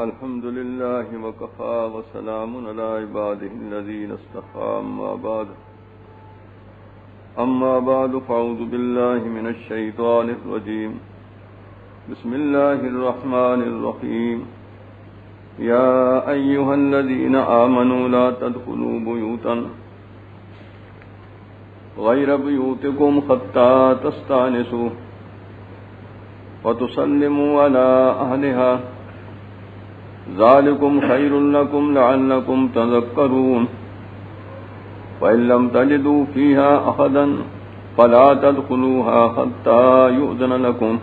الحمد لله وكفى وسلام على عباده الذين اصطفى أما بعد فأعوذ بالله من الشيطان الرجيم بسم الله الرحمن الرحيم يا أيها الذين آمنوا لا تدخلوا بيوتا غير بيوتكم حتى تستأنسوا وتسلموا على أهلها ذلكم خير لكم لعلكم تذكرون فإن لم تجدوا فيها أحدا فلا تدخلوها حتى يؤذن لكم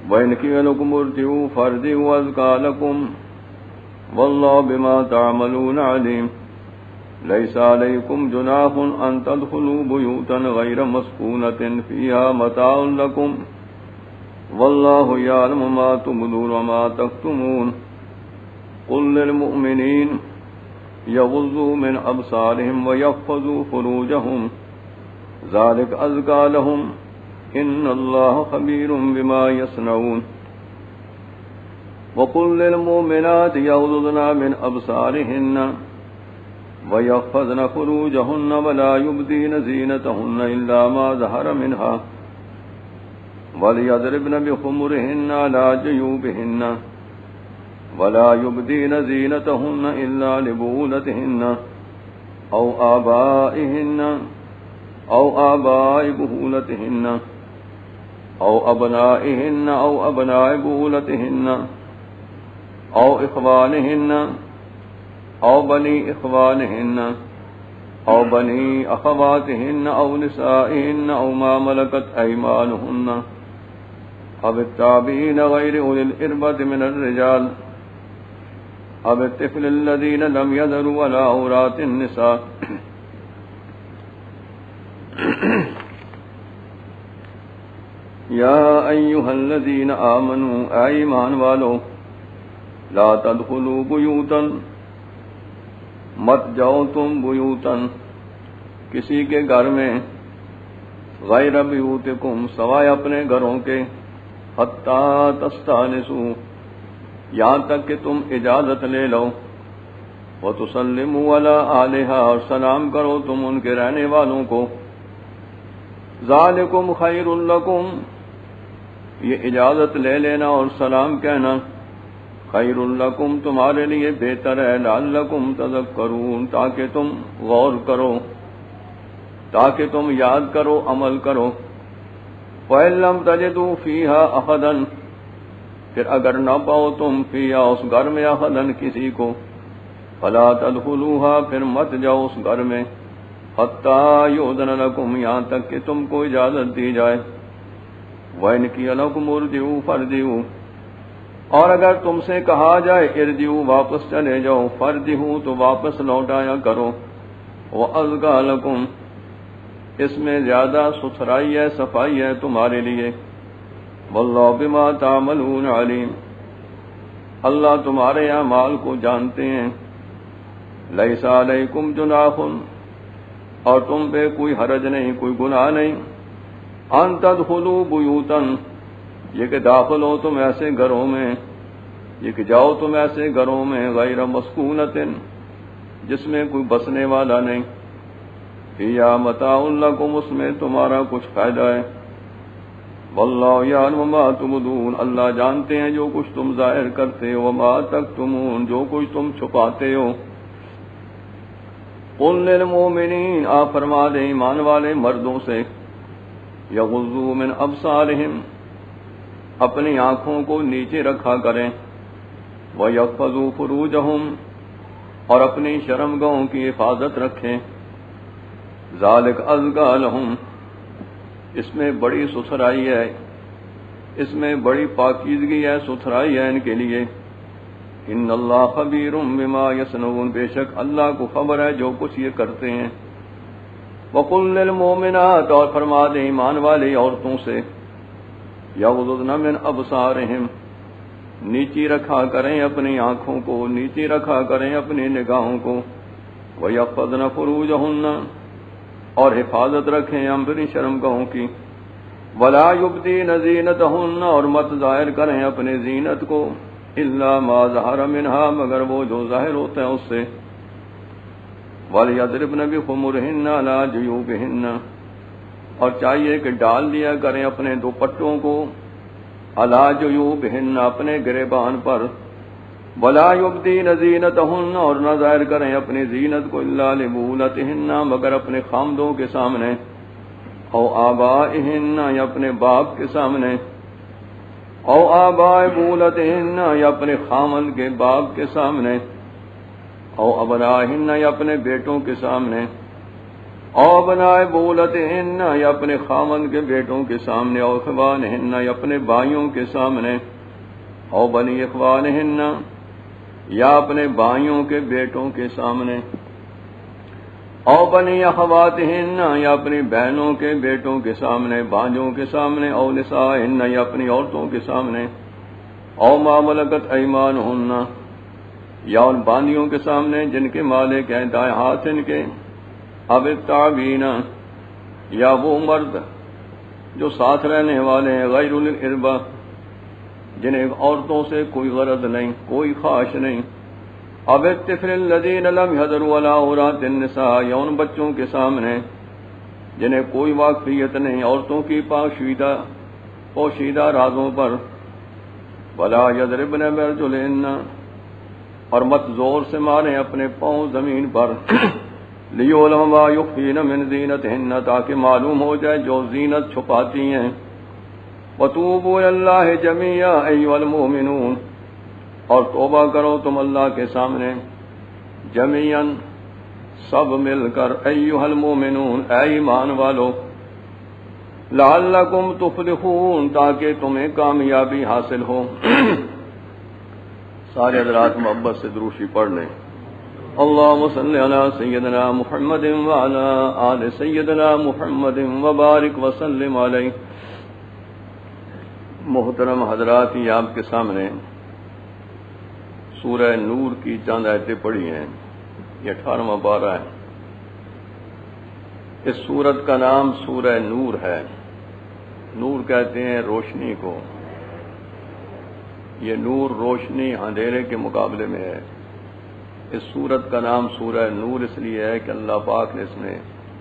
وإن قيل لكم ارجعوا فارجعوا أزكى لكم والله بما تعملون عليم ليس عليكم جناح أن تدخلوا بيوتا غير مسكونة فيها متاع لكم والله يعلم ما تبدون وما تكتمون قل للمؤمنين يغضوا من أبصارهم ويحفظوا فروجهم ذلك أزكى لهم إن الله خبير بما يصنعون وقل للمؤمنات يغضضن من أبصارهن ويحفظن فروجهن ولا يبدين زينتهن إلا ما ظهر منها وَلْيَضْرِبْنَ بِخُمُرِهِنَّ عَلَى جُيُوبِهِنَّ وَلَا يُبْدِينَ زِينَتَهُنَّ إِلَّا لِبُعُولَتِهِنَّ أَوْ آبَائِهِنَّ أَوْ آبَاءِ بُعُولَتِهِنَّ أَوْ أَبْنَائِهِنَّ أَوْ أَبْنَاءِ بُعُولَتِهِنَّ أَوْ إِخْوَانِهِنَّ أَوْ بَنِي إِخْوَانِهِنَّ أَوْ بَنِي أَخَوَاتِهِنَّ أَوْ نِسَائِهِنَّ أَوْ مَا مَلَكَتْ أَيْمَانُهُنَّ أَوِ التَّابِعِينَ غَيْرِ أُولِي الْإِرْبَةِ مِنَ الرِّجَالِ أَوِ الطِّفْلِ الَّذِينَ لَمْ يَظْهَرُوا عَلَى عَوْرَاتِ النِّسَاءِ يَا أَيُّهَا الَّذِينَ آمَنُوا اے ایمان والو لا تدخلوا بیوتا مت جاؤ تم بیوتن کسی کے گھر میں غیر بیوتکم سوائے اپنے گھروں کے حتی تستانسوا یہاں تک کہ تم اجازت لے لو وتسلموا علی اہلہا اور سلام کرو تم ان کے رہنے والوں کو ذالکم خیر لکم یہ اجازت لے لینا اور سلام کہنا خیر لکم تمہارے لیے بہتر ہے لعلکم تذکرون تاکہ تم غور کرو تاکہ تم یاد کرو عمل کرو فَإِن لَّمْ تَجِدُوا فِيهَا أَحَدًا پھر اگر نہ پاؤ تم فیہا اس گھر میں احدًا کسی کو فَلَا تَدْخُلُوهَا پھر مت جاؤ اس گھر میں حَتَّى يُؤْذَنَ لَكُمْ یہاں تک کہ تم کو اجازت دی جائے وَإِنْ قِيلَ لَكُمُ ارْجِعُوا فَارْجِعُوا اور اگر تم سے کہا جائے ارجعوا واپس چلے جاؤ فارجعوا تو واپس لوٹایا کرو وَأَزْكَى لَكُمْ اس میں زیادہ ستھرائی ہے صفائی ہے تمہارے لیے وَاللَّهُ بِمَا تَعْمَلُونَ عَلِيمٌ اللہ تمہارے اعمال کو جانتے ہیں لَيْسَ عَلَيْكُمْ جُنَاحٌ اور تم پہ کوئی حرج نہیں کوئی گناہ نہیں أَن تَدْخُلُوا بُيُوتًا یہ کہ داخل ہو تم ایسے گھروں میں یہ کہ جاؤ تم ایسے گھروں میں غیر مسکونۃ جس میں کوئی بسنے والا نہیں فیہا متاع لکم اس میں تمہارا کچھ فائدہ ہے واللہ یعلم ما تبدون اللہ جانتے ہیں جو کچھ تم ظاہر کرتے ہو وما تکتمون جو کچھ تم چھپاتے ہو قل للمؤمنین آپ فرما دیں ایمان والے مردوں سے یغضوا من ابصارہم اپنی آنکھوں کو نیچے رکھا کریں وَيَحْفَظُوا فُرُوجَهُمْ اور اپنی شرمگاہوں کی حفاظت رکھیں ذَلِكَ أَزْكَىٰ لَهُمْ اس میں بڑی ستھرائی ہے اس میں بڑی پاکیزگی ہے ستھرائی ہے ان کے لیے إِنَّ اللَّهَ خَبِيرٌ بِمَا يَصْنَعُونَ بے شک اللہ کو خبر ہے جو کچھ یہ کرتے ہیں وَقُلْ لِلْمُؤْمِنَاتِ اور فرما دیں ایمان والی عورتوں سے یغضضن من ابصارہم نیچی رکھا کریں اپنی آنکھوں کو نیچی رکھا کریں اپنی نگاہوں کو وَيَحْفَظْنَ فُرُوجَهُنَّ اور حفاظت رکھیں اپنی شرمگاہوں کی وَلَا يُبْدِينَ زِينَتَهُنَّ اور مت ظاہر کریں اپنے زینت کو الا ما ظہر منها مگر وہ جو ظاہر ہوتا ہے اس سے. وَلْيَضْرِبْنَ بِخُمُرِهِنَّ عَلَى جُيُوبِهِنَّ اور چاہیے کہ ڈال دیا کریں اپنے دوپٹوں کو عَلَى جُيُوبِهِنَّ اپنے گریبان پر. وَلَا يُبْدِينَ زِينَتَهُنَّ اور نہ ظاہر کریں اپنی زینت کو إِلَّا لِبُولَتِهِنَّ مگر اپنے خامدوں کے سامنے او آبائهن یا اپنے باپ کے سامنے او آباء بولتهن یا اپنے خامد کے باپ کے سامنے او ابنائهن یا اپنے بیٹوں کے سامنے او ابناء بولتهن یا اپنے خامد کے بیٹوں کے سامنے او اخوانهن یا اپنے بھائیوں کے سامنے او بنی اخوانهن یا اپنے بھائیوں کے بیٹوں کے سامنے او بنی اخواتهن یا اپنی بہنوں کے بیٹوں کے سامنے بھانجوں کے سامنے او نسائهن یا اپنی عورتوں کے سامنے او ما ملکت ایمانهن یا ان باندیوں کے سامنے جن کے مالک ہیں دائیں ہاتھ ان کے. اب التابعین یا وہ مرد جو ساتھ رہنے والے ہیں غیر الاربہ جنہیں عورتوں سے کوئی غرض نہیں کوئی خواہش نہیں. اب الطفل الذین لم یحضروا علی عورات النساء یا ان بچوں کے سامنے جنہیں کوئی واقفیت نہیں عورتوں کی پوشیدہ رازوں پر. ولا یضربن برجلهن اور مت زور سے ماریں اپنے پاؤں زمین پر. لیعلم ما یخفین من زینتہن تاکہ معلوم ہو جائے جو زینت چھپاتی ہیں. وتوبوا الی اللہ جمیعا ایھا المؤمنون اور توبہ کرو تم اللہ کے سامنے جمیعا سب مل کر ایھا المؤمنون اے ایمان والو لعلکم تفلحون تاکہ تمہیں کامیابی حاصل ہو. سارے حضرات محبت سے دروشی پڑھ لیں. اللہم صلی علی سیدنا محمد وعلی آل سیدنا محمد وبارک وسلم علیہ. محترم حضرات یہ آپ کے سامنے سورہ نور کی چند آیتیں پڑھی ہیں. یہ 18واں پارہ ہے. اس سورت کا نام سورہ نور ہے. نور کہتے ہیں روشنی کو. یہ نور روشنی اندھیرے کے مقابلے میں ہے. اس سورت کا نام سورہ نور اس لیے ہے کہ اللہ پاک نے اس میں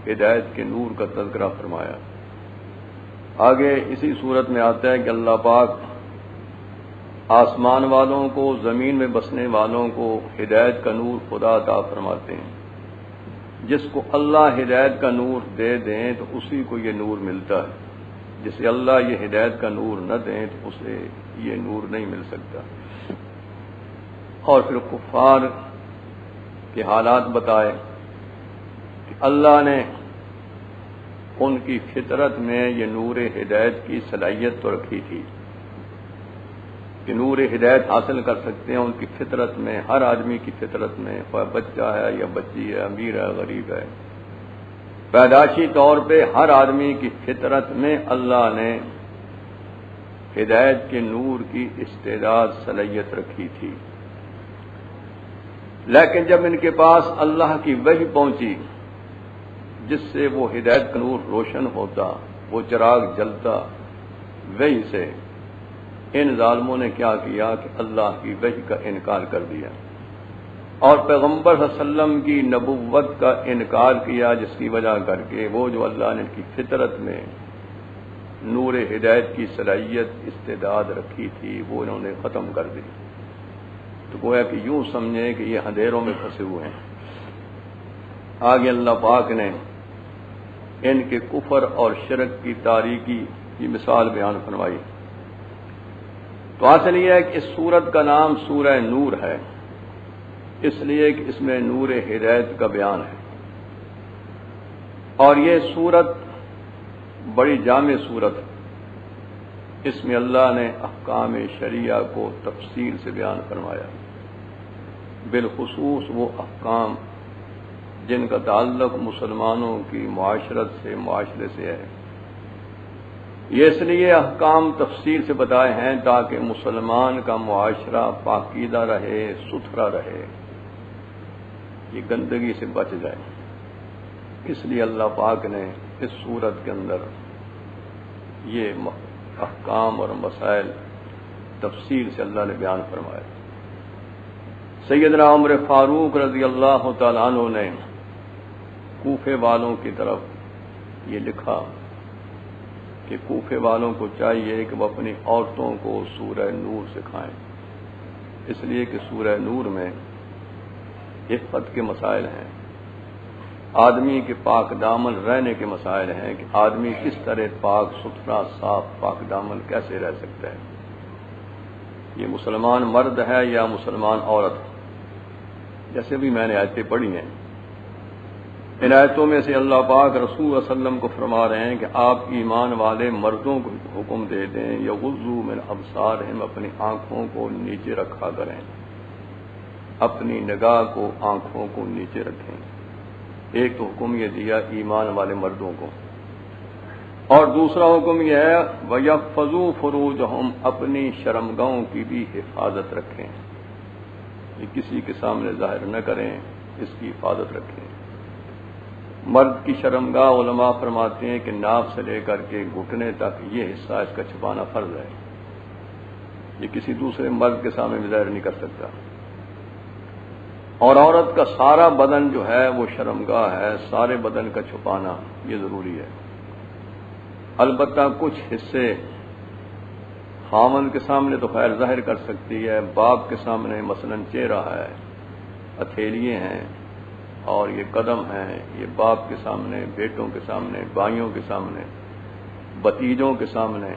ہدایت کے نور کا تذکرہ فرمایا. آگے اسی سورت میں آتا ہے کہ اللہ پاک آسمان والوں کو زمین میں بسنے والوں کو ہدایت کا نور خدا عطا فرماتے ہیں. جس کو اللہ ہدایت کا نور دے دیں تو اسی کو یہ نور ملتا ہے. جسے اللہ یہ ہدایت کا نور نہ دیں تو اسے یہ نور نہیں مل سکتا. اور پھر کفار کے حالات بتائے کہ اللہ نے ان کی فطرت میں یہ نور ہدایت کی صلاحیت تو رکھی تھی کہ نور ہدایت حاصل کر سکتے ہیں. ان کی فطرت میں ہر آدمی کی فطرت میں بچہ ہے یا بچی ہے امیر ہے غریب ہے پیدائشی طور پہ ہر آدمی کی فطرت میں اللہ نے ہدایت کے نور کی استعداد صلاحیت رکھی تھی. لیکن جب ان کے پاس اللہ کی وحی پہنچی جس سے وہ ہدایت کا نور روشن ہوتا وہ چراغ جلتا وحی سے ان ظالموں نے کیا کیا کہ اللہ کی وحی کا انکار کر دیا اور پیغمبر صلی اللہ علیہ وسلم کی نبوت کا انکار کیا جس کی وجہ کر کے وہ جو اللہ نے ان کی فطرت میں نور ہدایت کی صلاحیت استعداد رکھی تھی وہ انہوں نے ختم کر دی. تو گویا کہ یوں سمجھیں کہ یہ اندھیروں میں پھنسے ہوئے ہیں. آگے اللہ پاک نے ان کے کفر اور شرک کی تاریکی کی مثال بیان فرمائی. تو اصل یہ ہے کہ اس سورت کا نام سورہ نور ہے اس لیے کہ اس میں نور ہدایت کا بیان ہے. اور یہ سورت بڑی جامع سورت ہے. اس میں اللہ نے احکام شریعہ کو تفصیل سے بیان فرمایا. بالخصوص وہ احکام جن کا تعلق مسلمانوں کی معاشرت سے معاشرے سے ہے. یہ اس لیے احکام تفصیل سے بتائے ہیں تاکہ مسلمان کا معاشرہ پاکیزہ رہے ستھرا رہے یہ گندگی سے بچ جائے. اس لیے اللہ پاک نے اس سورت کے اندر یہ احکام اور مسائل تفصیل سے اللہ نے بیان فرمایا۔ سیدنا عمر فاروق رضی اللہ تعالیٰ عنہ نے کوفے والوں کی طرف یہ لکھا کہ کوفے والوں کو چاہیے کہ وہ اپنی عورتوں کو سورہ نور سکھائیں، اس لیے کہ سورہ نور میں عفت کے مسائل ہیں، آدمی کے پاک دامن رہنے کے مسائل ہیں کہ آدمی کس طرح پاک ستھرا صاف پاک دامن کیسے رہ سکتا ہے، یہ مسلمان مرد ہے یا مسلمان عورت ہے۔ جیسے بھی میں نے آیتیں پڑھی ہیں، ان آیتوں میں سے اللہ پاک رسول صلی اللہ علیہ وسلم کو فرما رہے ہیں کہ آپ ایمان والے مردوں کو حکم دے دیں یغضوا من ابصارہم، اپنی آنکھوں کو نیچے رکھا کریں، اپنی نگاہ کو آنکھوں کو نیچے رکھیں۔ ایک تو حکم یہ دیا ایمان والے مردوں کو، اور دوسرا حکم یہ ہے وَيَحْفَظُوا فُرُوجَهُمْ، اپنی شرمگاہوں کی بھی حفاظت رکھیں، یہ کسی کے سامنے ظاہر نہ کریں، اس کی حفاظت رکھیں۔ مرد کی شرمگاہ علماء فرماتے ہیں کہ ناف سے لے کر کے گھٹنے تک یہ حصہ اس کا چھپانا فرض ہے، یہ کسی دوسرے مرد کے سامنے بھی ظاہر نہیں کر سکتا۔ اور عورت کا سارا بدن جو ہے وہ شرمگاہ ہے، سارے بدن کا چھپانا یہ ضروری ہے۔ البتہ کچھ حصے خاوند کے سامنے تو خیر ظاہر کر سکتی ہے، باپ کے سامنے مثلا چہرہ ہے، ہتھیلیے ہیں اور یہ قدم ہیں، یہ باپ کے سامنے، بیٹوں کے سامنے، بھائیوں کے سامنے، بھتیجوں کے سامنے،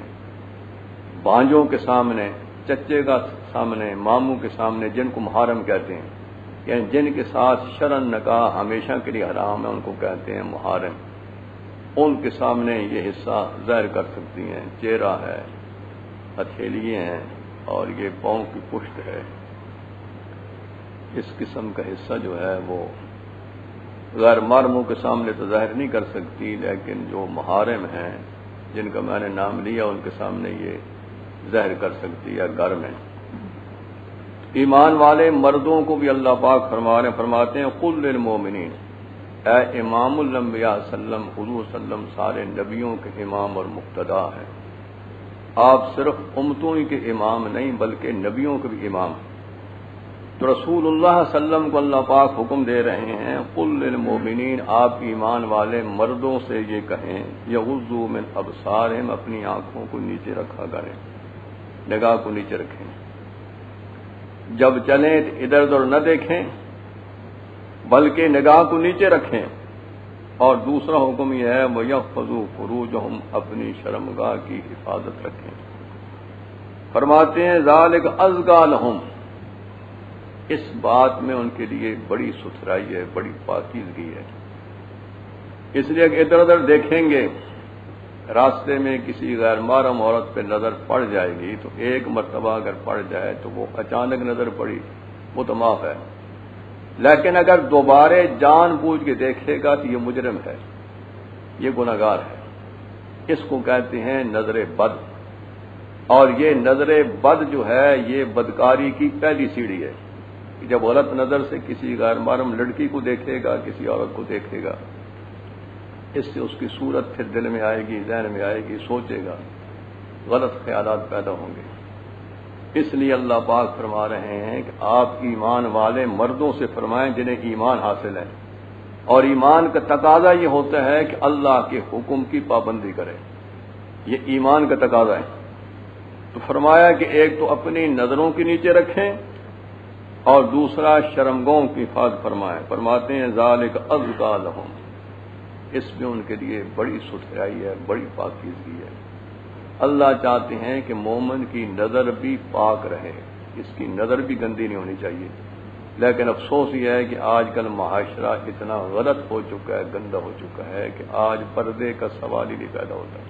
بھانجوں کے سامنے، چچے کا سامنے، ماموں کے سامنے، جن کو محارم کہتے ہیں، یعنی جن کے ساتھ شرعن نکاح ہمیشہ کے لیے حرام ہے ان کو کہتے ہیں محارم، ان کے سامنے یہ حصہ ظاہر کر سکتی ہیں۔ چہرہ ہے، ہتھیلیے ہیں اور یہ پاؤں کی پشت ہے، اس قسم کا حصہ جو ہے وہ غیر محرموں کے سامنے تو ظاہر نہیں کر سکتی، لیکن جو محارم ہیں جن کا میں نے نام لیا ان کے سامنے یہ ظاہر کر سکتی ہے گھر میں۔ ایمان والے مردوں کو بھی اللہ پاک فرماتے ہیں قل للمؤمنین، اے امام الانبیاء سلم، حضور سلم سارے نبیوں کے امام اور مقتدا ہیں، آپ صرف امتوں ہی کے امام نہیں بلکہ نبیوں کے بھی امام ہیں۔ تو رسول اللہ صلی اللہ علیہ وسلم کو اللہ پاک حکم دے رہے ہیں قل للمؤمنین، آپ ایمان والے مردوں سے یہ کہیں یغضوا من ابصارہم، اپنی آنکھوں کو نیچے رکھا کریں، نگاہ کو نیچے رکھیں، جب چلیں تو ادھر ادھر نہ دیکھیں بلکہ نگاہ کو نیچے رکھیں۔ اور دوسرا حکم یہ ہے وَيَحْفَظُوا فُرُوجَهُمْ، اپنی شرمگاہ کی حفاظت رکھیں۔ فرماتے ہیں ذَلِكَ أَزْكَىٰ لَهُمْ، اس بات میں ان کے لیے بڑی ستھرائی ہے، بڑی پاکیزگی ہے، اس لیے کہ ادھر ادھر دیکھیں گے، راستے میں کسی غیر محرم عورت پہ نظر پڑ جائے گی تو ایک مرتبہ اگر پڑ جائے تو وہ اچانک نظر پڑی وہ تو معاف ہے، لیکن اگر دوبارہ جان بوجھ کے دیکھے گا تو یہ مجرم ہے، یہ گناہگار ہے، اس کو کہتے ہیں نظر بد۔ اور یہ نظر بد جو ہے یہ بدکاری کی پہلی سیڑھی ہے، کہ جب غلط نظر سے کسی غیر محرم لڑکی کو دیکھے گا، کسی عورت کو دیکھے گا، اس سے اس کی صورت پھر دل میں آئے گی، ذہن میں آئے گی، سوچے گا، غلط خیالات پیدا ہوں گے۔ اس لیے اللہ پاک فرما رہے ہیں کہ آپ ایمان والے مردوں سے فرمائیں جنہیں ایمان حاصل ہے، اور ایمان کا تقاضا یہ ہوتا ہے کہ اللہ کے حکم کی پابندی کرے، یہ ایمان کا تقاضا ہے۔ تو فرمایا کہ ایک تو اپنی نظروں کے نیچے رکھیں اور دوسرا شرمگاہوں کی حفاظت فرمائیں۔ فرماتے ہیں ذالک ازکیٰ لہم، اس میں ان کے لیے بڑی ستھرائی ہے، بڑی پاکیزگی ہے۔ اللہ چاہتے ہیں کہ مومن کی نظر بھی پاک رہے، اس کی نظر بھی گندی نہیں ہونی چاہیے، لیکن افسوس یہ ہے کہ آج کل معاشرہ اتنا غلط ہو چکا ہے، گندا ہو چکا ہے کہ آج پردے کا سوال ہی نہیں پیدا ہوتا۔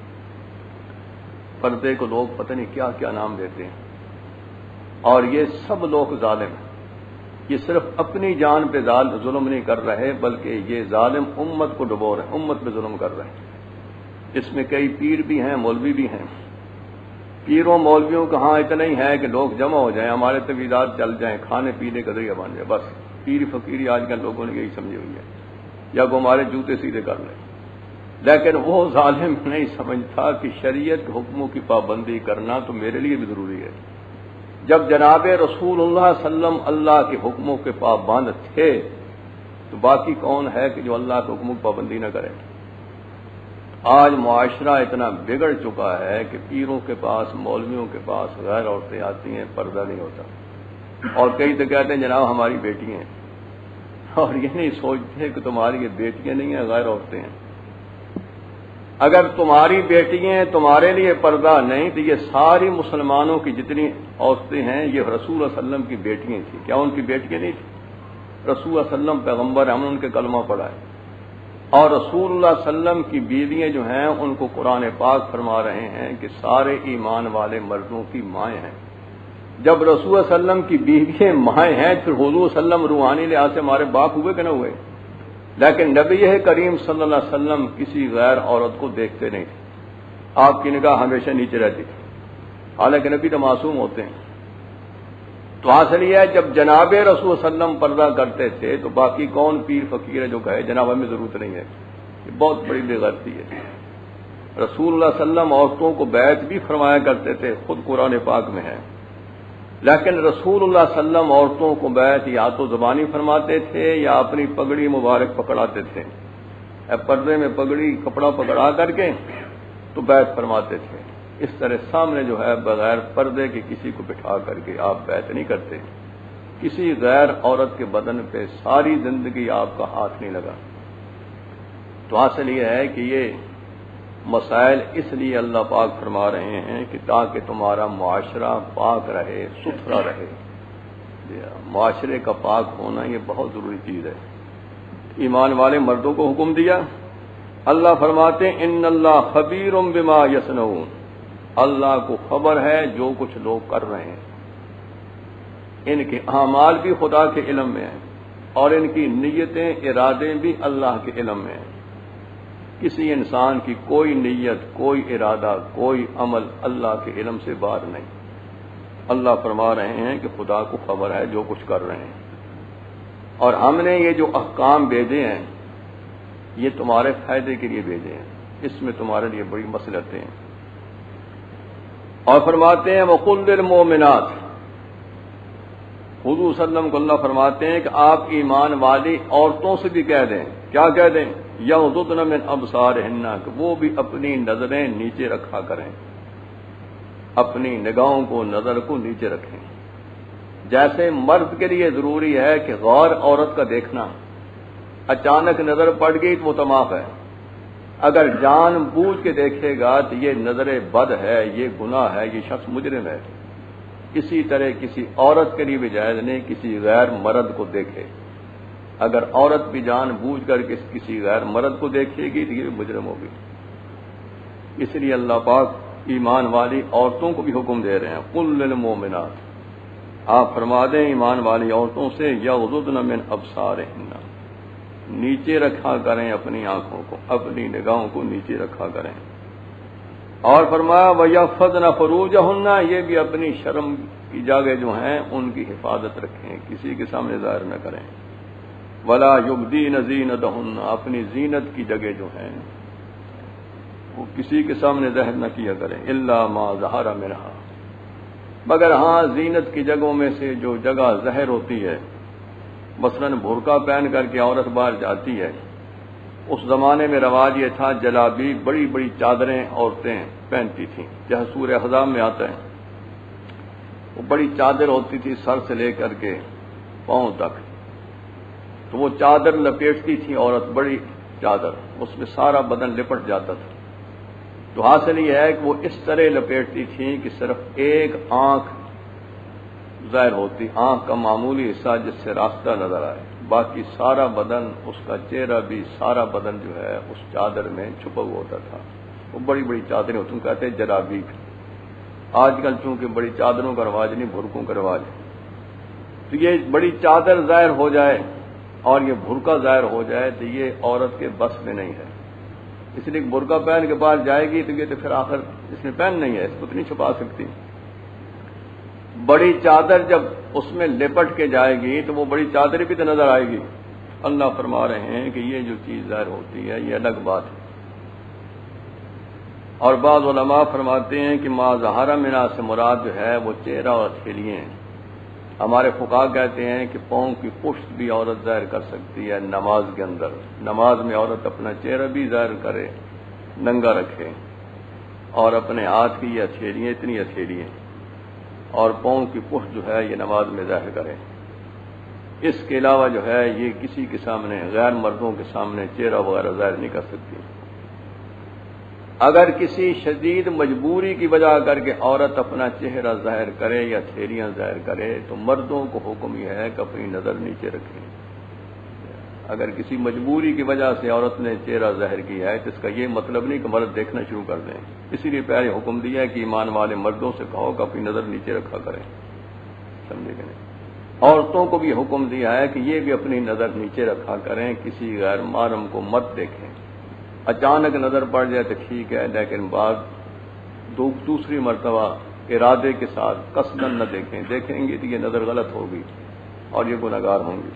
پردے کو لوگ پتہ نہیں کیا کیا نام دیتے ہیں، اور یہ سب لوگ ظالم ہیں، یہ صرف اپنی جان پہ ظلم نہیں کر رہے بلکہ یہ ظالم امت کو ڈبو رہے ہیں، امت پہ ظلم کر رہے ہیں۔ اس میں کئی پیر بھی ہیں، مولوی بھی ہیں۔ پیروں مولویوں کا ہاں اتنا ہی ہے کہ لوگ جمع ہو جائیں، ہمارے طویلات چل جائیں، کھانے پینے کا ذریعہ بن جائے، بس پیر فقیری آج کل لوگوں نے یہی سمجھی ہوئی ہے، یا وہ ہمارے جوتے سیدھے کر لیں۔ لیکن وہ ظالم نہیں سمجھتا کہ شریعت کے حکموں کی پابندی کرنا تو میرے لیے بھی ضروری ہے، جب جناب رسول اللہ صلی اللہ علیہ وسلم اللہ کے حکموں کے پابند تھے تو باقی کون ہے کہ جو اللہ کے حکموں کی پابندی نہ کرے؟ آج معاشرہ اتنا بگڑ چکا ہے کہ پیروں کے پاس، مولویوں کے پاس غیر عورتیں آتی ہیں، پردہ نہیں ہوتا، اور کئی تو کہتے ہیں جناب ہماری بیٹیاں ہیں، اور یہ نہیں سوچتے کہ تمہاری یہ بیٹیاں نہیں ہیں، غیر عورتیں ہیں۔ اگر تمہاری بیٹیاں ہیں تمہارے لیے پردہ نہیں تو یہ ساری مسلمانوں کی جتنی عورتیں ہیں یہ رسول اللہ علیہ وسلم کی بیٹیاں تھیں۔ کیا ان کی بیٹیاں نہیں تھیں؟ رسول اللہ علیہ وسلم پیغمبر ہیں، ہم نے ان کے کلمہ پڑھا ہے، اور رسول اللہ صلی اللہ علیہ وسلم کی بیویاں جو ہیں ان کو قرآن پاک فرما رہے ہیں کہ سارے ایمان والے مردوں کی مائیں ہیں۔ جب رسول اللہ صلی اللہ علیہ وسلم کی بیویاں مائیں ہیں پھر حضور صلی اللہ علیہ وسلم روحانی لحاظ سے ہمارے باپ ہوئے کہ نہ ہوئے؟ لیکن نبی کریم صلی اللہ علیہ وسلم کسی غیر عورت کو دیکھتے نہیں تھے، آپ کی نگاہ ہمیشہ نیچے رہتی تھی، حالانکہ نبی تو معصوم ہوتے ہیں۔ تو حاصل یہ ہے جب جناب رسول صلی اللہ علیہ وسلم پردہ کرتے تھے تو باقی کون پیر فقیر ہے جو کہے جناب ہمیں ضرورت نہیں ہے؟ یہ بہت بڑی بے غیرتی ہے۔ رسول اللہ صلی اللہ علیہ وسلم عورتوں کو بیعت بھی فرمایا کرتے تھے، خود قرآن پاک میں ہے، لیکن رسول اللہ صلی اللہ علیہ وسلم عورتوں کو بیعت یا تو زبانی فرماتے تھے یا اپنی پگڑی مبارک پکڑاتے تھے، پردے میں پگڑی کپڑا پکڑا کر کے تو بیعت فرماتے تھے۔ اس طرح سامنے جو ہے بغیر پردے کے کسی کو بٹھا کر کے آپ بیعت نہیں کرتے۔ کسی غیر عورت کے بدن پہ ساری زندگی آپ کا ہاتھ نہیں لگا۔ تو حاصل یہ ہے کہ یہ مسائل اس لیے اللہ پاک فرما رہے ہیں کہ تاکہ تمہارا معاشرہ پاک رہے، ستھرا رہے۔ معاشرے کا پاک ہونا یہ بہت ضروری چیز ہے۔ ایمان والے مردوں کو حکم دیا، اللہ فرماتے ہیں ان اللہ خبیر بما یصنعون، اللہ کو خبر ہے جو کچھ لوگ کر رہے ہیں۔ ان کے اعمال بھی خدا کے علم میں ہیں اور ان کی نیتیں، ارادے بھی اللہ کے علم میں ہیں۔ کسی انسان کی کوئی نیت، کوئی ارادہ، کوئی عمل اللہ کے علم سے باہر نہیں۔ اللہ فرما رہے ہیں کہ خدا کو خبر ہے جو کچھ کر رہے ہیں، اور ہم نے یہ جو احکام بھیجے ہیں یہ تمہارے فائدے کے لیے بھیجے ہیں، اس میں تمہارے لیے بڑی مصلحتیں ہیں۔ اور فرماتے ہیں وَقُلْ لِلْمُؤْمِنَاتِ، حضور صلی اللہ علیہ وسلم کو اللہ فرماتے ہیں کہ آپ ایمان والی عورتوں سے بھی کہہ دیں، کیا کہہ دیں؟ یغضضن من ابصارہن، کہ وہ بھی اپنی نظریں نیچے رکھا کریں، اپنی نگاہوں کو، نظر کو نیچے رکھیں۔ جیسے مرد کے لیے ضروری ہے کہ غیر عورت کا دیکھنا، اچانک نظر پڑ گئی تو وہ طماع ہے، اگر جان بوجھ کے دیکھے گا تو یہ نظر بد ہے، یہ گناہ ہے، یہ شخص مجرم ہے۔ اسی طرح کسی عورت کے لیے بھی جائز نہیں کسی غیر مرد کو دیکھے۔ اگر عورت بھی جان بوجھ کر کے کسی غیر مرد کو دیکھے گی تو یہ بھی مجرم ہوگی۔ اس لیے اللہ پاک ایمان والی عورتوں کو بھی حکم دے رہے ہیں قل للمؤمنات، آپ فرما دیں ایمان والی عورتوں سے یغضضن من ابصارہن، نیچے رکھا کریں اپنی آنکھوں کو، اپنی نگاہوں کو نیچے رکھا کریں۔ اور فرمایا وَيَحْفَظْنَ فُرُوجَهُنَّ، یہ بھی اپنی شرم کی جگہ جو ہیں ان کی حفاظت رکھیں، کسی کے سامنے ظاہر نہ کریں۔ وَلَا يُبْدِينَ زِينَتَهُنَّ، اپنی زینت کی جگہ جو ہیں وہ کسی کے سامنے ظاہر نہ کیا کریں، إِلَّا مَا ظَهَرَ مِنْهَا، مگر ہاں زینت کی جگہوں میں سے جو جگہ ظاہر ہوتی ہے، مثلاً برقع پہن کر کے عورت باہر جاتی ہے، اس زمانے میں رواج یہ تھا جلابی، بڑی بڑی چادریں عورتیں پہنتی تھیں، جہاں سورہ احزاب میں آتا ہے، وہ بڑی چادر ہوتی تھی سر سے لے کر کے پاؤں تک، تو وہ چادر لپیٹتی تھی عورت، بڑی چادر، اس میں سارا بدن لپٹ جاتا تھا۔ تو حاصل یہ ہے کہ وہ اس طرح لپیٹتی تھیں کہ صرف ایک آنکھ ظاہر ہوتی، آنکھ کا معمولی حصہ جس سے راستہ نظر آئے، باقی سارا بدن، اس کا چہرہ بھی، سارا بدن جو ہے اس چادر میں چھپا ہوا ہوتا تھا۔ وہ بڑی بڑی چادریں ہوتی ہیں، کہتے ہیں جلابیب۔ آج کل چونکہ بڑی چادروں کا رواج نہیں، بھرکوں کا رواج ہے، تو یہ بڑی چادر ظاہر ہو جائے اور یہ بھرکا ظاہر ہو جائے تو یہ عورت کے بس میں نہیں ہے، اس لیے برقع پہن کے باہر جائے گی تو یہ تو پھر آخر اس نے پہن نہیں ہے، اس کو تو نہیں چھپا سکتی۔ بڑی چادر جب اس میں لپٹ کے جائے گی تو وہ بڑی چادر بھی تو نظر آئے گی۔ اللہ فرما رہے ہیں کہ یہ جو چیز ظاہر ہوتی ہے یہ الگ بات ہے، اور بعض علماء فرماتے ہیں کہ ما ظہر منہا سے مراد جو ہے وہ چہرہ اور ہتھیلیاں ہیں۔ ہمارے فقہا کہتے ہیں کہ پاؤں کی پشت بھی عورت ظاہر کر سکتی ہے نماز کے اندر، نماز میں عورت اپنا چہرہ بھی ظاہر کرے، ننگا رکھے، اور اپنے ہاتھ کی یہ ہتھیلیاں اتنی ہتھیلیاں اور پاؤں کی پشت جو ہے یہ نماز میں ظاہر کرے۔ اس کے علاوہ جو ہے یہ کسی کے سامنے، غیر مردوں کے سامنے چہرہ وغیرہ ظاہر نہیں کر سکتی۔ اگر کسی شدید مجبوری کی وجہ کر کے عورت اپنا چہرہ ظاہر کرے یا ہتھیلیاں ظاہر کرے تو مردوں کو حکم یہ ہے کہ اپنی نظر نیچے رکھیں۔ اگر کسی مجبوری کی وجہ سے عورت نے چہرہ ظاہر کیا ہے تو اس کا یہ مطلب نہیں کہ مرد دیکھنا شروع کر دیں، اسی لیے پہلے حکم دیا ہے کہ ایمان والے مردوں سے کہو کہ اپنی نظر نیچے رکھا کریں، سمجھے کہ نہیں؟ عورتوں کو بھی حکم دیا ہے کہ یہ بھی اپنی نظر نیچے رکھا کریں، کسی غیر محرم کو مت دیکھیں۔ اچانک نظر پڑ جائے تو ٹھیک ہے، لیکن بعد دوسری مرتبہ ارادے کے ساتھ قصداً نہ دیکھیں گے تو یہ نظر غلط ہوگی اور یہ گنہگار ہوں گی۔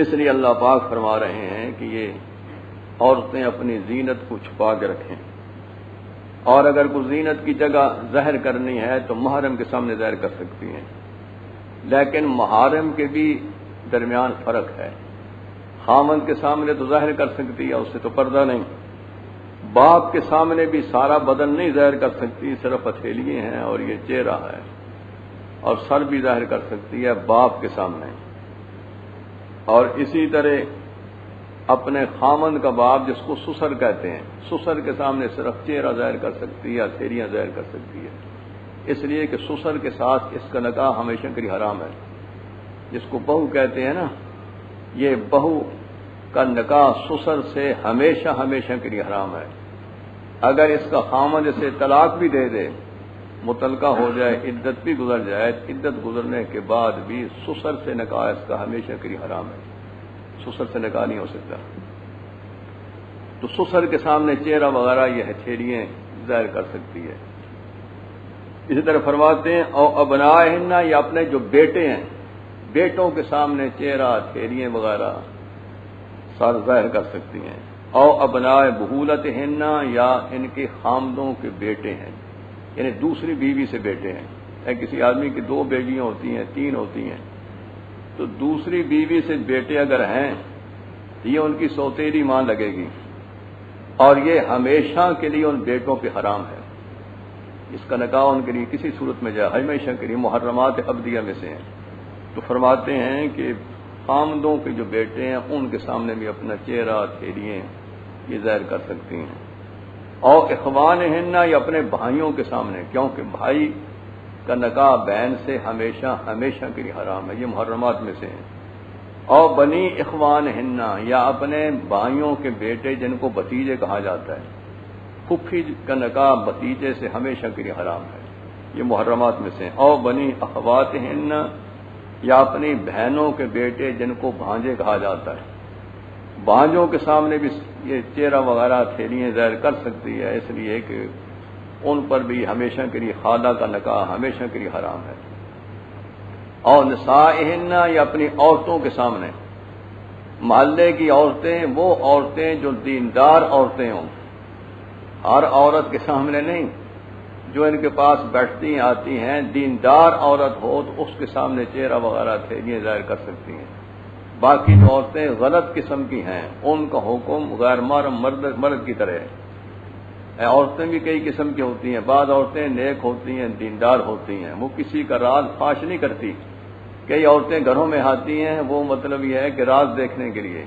اس لیے اللہ پاک فرما رہے ہیں کہ یہ عورتیں اپنی زینت کو چھپا کے رکھیں، اور اگر کوئی زینت کی جگہ ظاہر کرنی ہے تو محرم کے سامنے ظاہر کر سکتی ہیں، لیکن محارم کے بھی درمیان فرق ہے۔ خامند کے سامنے تو ظاہر کر سکتی ہے، اس سے تو پردہ نہیں۔ باپ کے سامنے بھی سارا بدن نہیں ظاہر کر سکتی، صرف ہتھیلیاں ہیں اور یہ چہرہ ہے، اور سر بھی ظاہر کر سکتی ہے باپ کے سامنے۔ اور اسی طرح اپنے خامند کا باپ جس کو سسر کہتے ہیں، سسر کے سامنے صرف چہرہ ظاہر کر سکتی ہے، ہتھیلیاں ظاہر کر سکتی ہے، اس لیے کہ سسر کے ساتھ اس کا نکاح ہمیشہ کے لیے حرام ہے۔ جس کو بہو کہتے ہیں نا، یہ بہو کا نکاح سسر سے ہمیشہ ہمیشہ کے لیے حرام ہے۔ اگر اس کا خامند اسے طلاق بھی دے دے، مطلقہ ہو جائے، عدت بھی گزر جائے، عدت گزرنے کے بعد بھی سسر سے نکاح اس کا ہمیشہ کے لیے حرام ہے، سسر سے نکاح نہیں ہو سکتا۔ تو سسر کے سامنے چہرہ وغیرہ یہ ہتھیلیاں ظاہر کر سکتی ہے۔ اسی طرح فرماتے ہیں او ابنائہن، یا اپنے جو بیٹے ہیں، بیٹوں کے سامنے چہرہ ہتھیلیاں وغیرہ سر ظاہر کر سکتی ہیں۔ او ابنائے بہولتہن، یا ان کے خامدوں کے بیٹے ہیں، یعنی دوسری بیوی سے بیٹے ہیں۔ کسی آدمی کی 2 بیویاں ہوتی ہیں، 3 ہوتی ہیں، تو دوسری بیوی سے بیٹے اگر ہیں تو یہ ان کی سوتیلی ماں لگے گی، اور یہ ہمیشہ کے لیے ان بیٹوں پہ حرام ہے۔ اس کا نکاح ان کے لیے کسی صورت میں جائے، ہمیشہ کے لیے محرمات ابدیہ میں سے ہیں۔ تو فرماتے ہیں کہ خامدوں کے جو بیٹے ہیں ان کے سامنے بھی اپنا چہرہ ہتھیلیاں یہ ظاہر کر سکتی ہیں۔ اور اخوانہن، یا اپنے بھائیوں کے سامنے، کیونکہ بھائی کا نکاح بہن سے ہمیشہ ہمیشہ کے لیے حرام ہے، یہ محرمات میں سے ہیں۔ اور بنی اخوانہن، یا اپنے بھائیوں کے بیٹے جن کو بھتیجے کہا جاتا ہے، پھپھی کا نکاح بھتیجے سے ہمیشہ کے لیے حرام ہے، یہ محرمات میں سے ہیں۔ اور بنی اخواتہن، یا اپنی بہنوں کے بیٹے جن کو بھانجے کہا جاتا ہے، بھانجوں کے سامنے بھی یہ چہرہ وغیرہ ہتھیلیاں ظاہر کر سکتی ہے، اس لیے کہ ان پر بھی ہمیشہ کے لیے خالہ کا نکاح ہمیشہ کے لیے حرام ہے۔ اور نسائہن، یا اپنی عورتوں کے سامنے، محلے کی عورتیں، وہ عورتیں جو دیندار عورتیں ہوں، ہر عورت کے سامنے نہیں، جو ان کے پاس بیٹھتی آتی ہیں، دیندار عورت ہو تو اس کے سامنے چہرہ وغیرہ ہتھیلیاں ظاہر کر سکتی ہیں۔ باقی جو عورتیں غلط قسم کی ہیں ان کا حکم غیر محرم مرد کی طرح ہے۔ عورتیں بھی کئی قسم کی ہوتی ہیں، بعض عورتیں نیک ہوتی ہیں، دیندار ہوتی ہیں، وہ کسی کا راز فاش نہیں کرتی۔ کئی عورتیں گھروں میں آتی ہیں، وہ مطلب یہ ہے کہ راز دیکھنے کے لیے،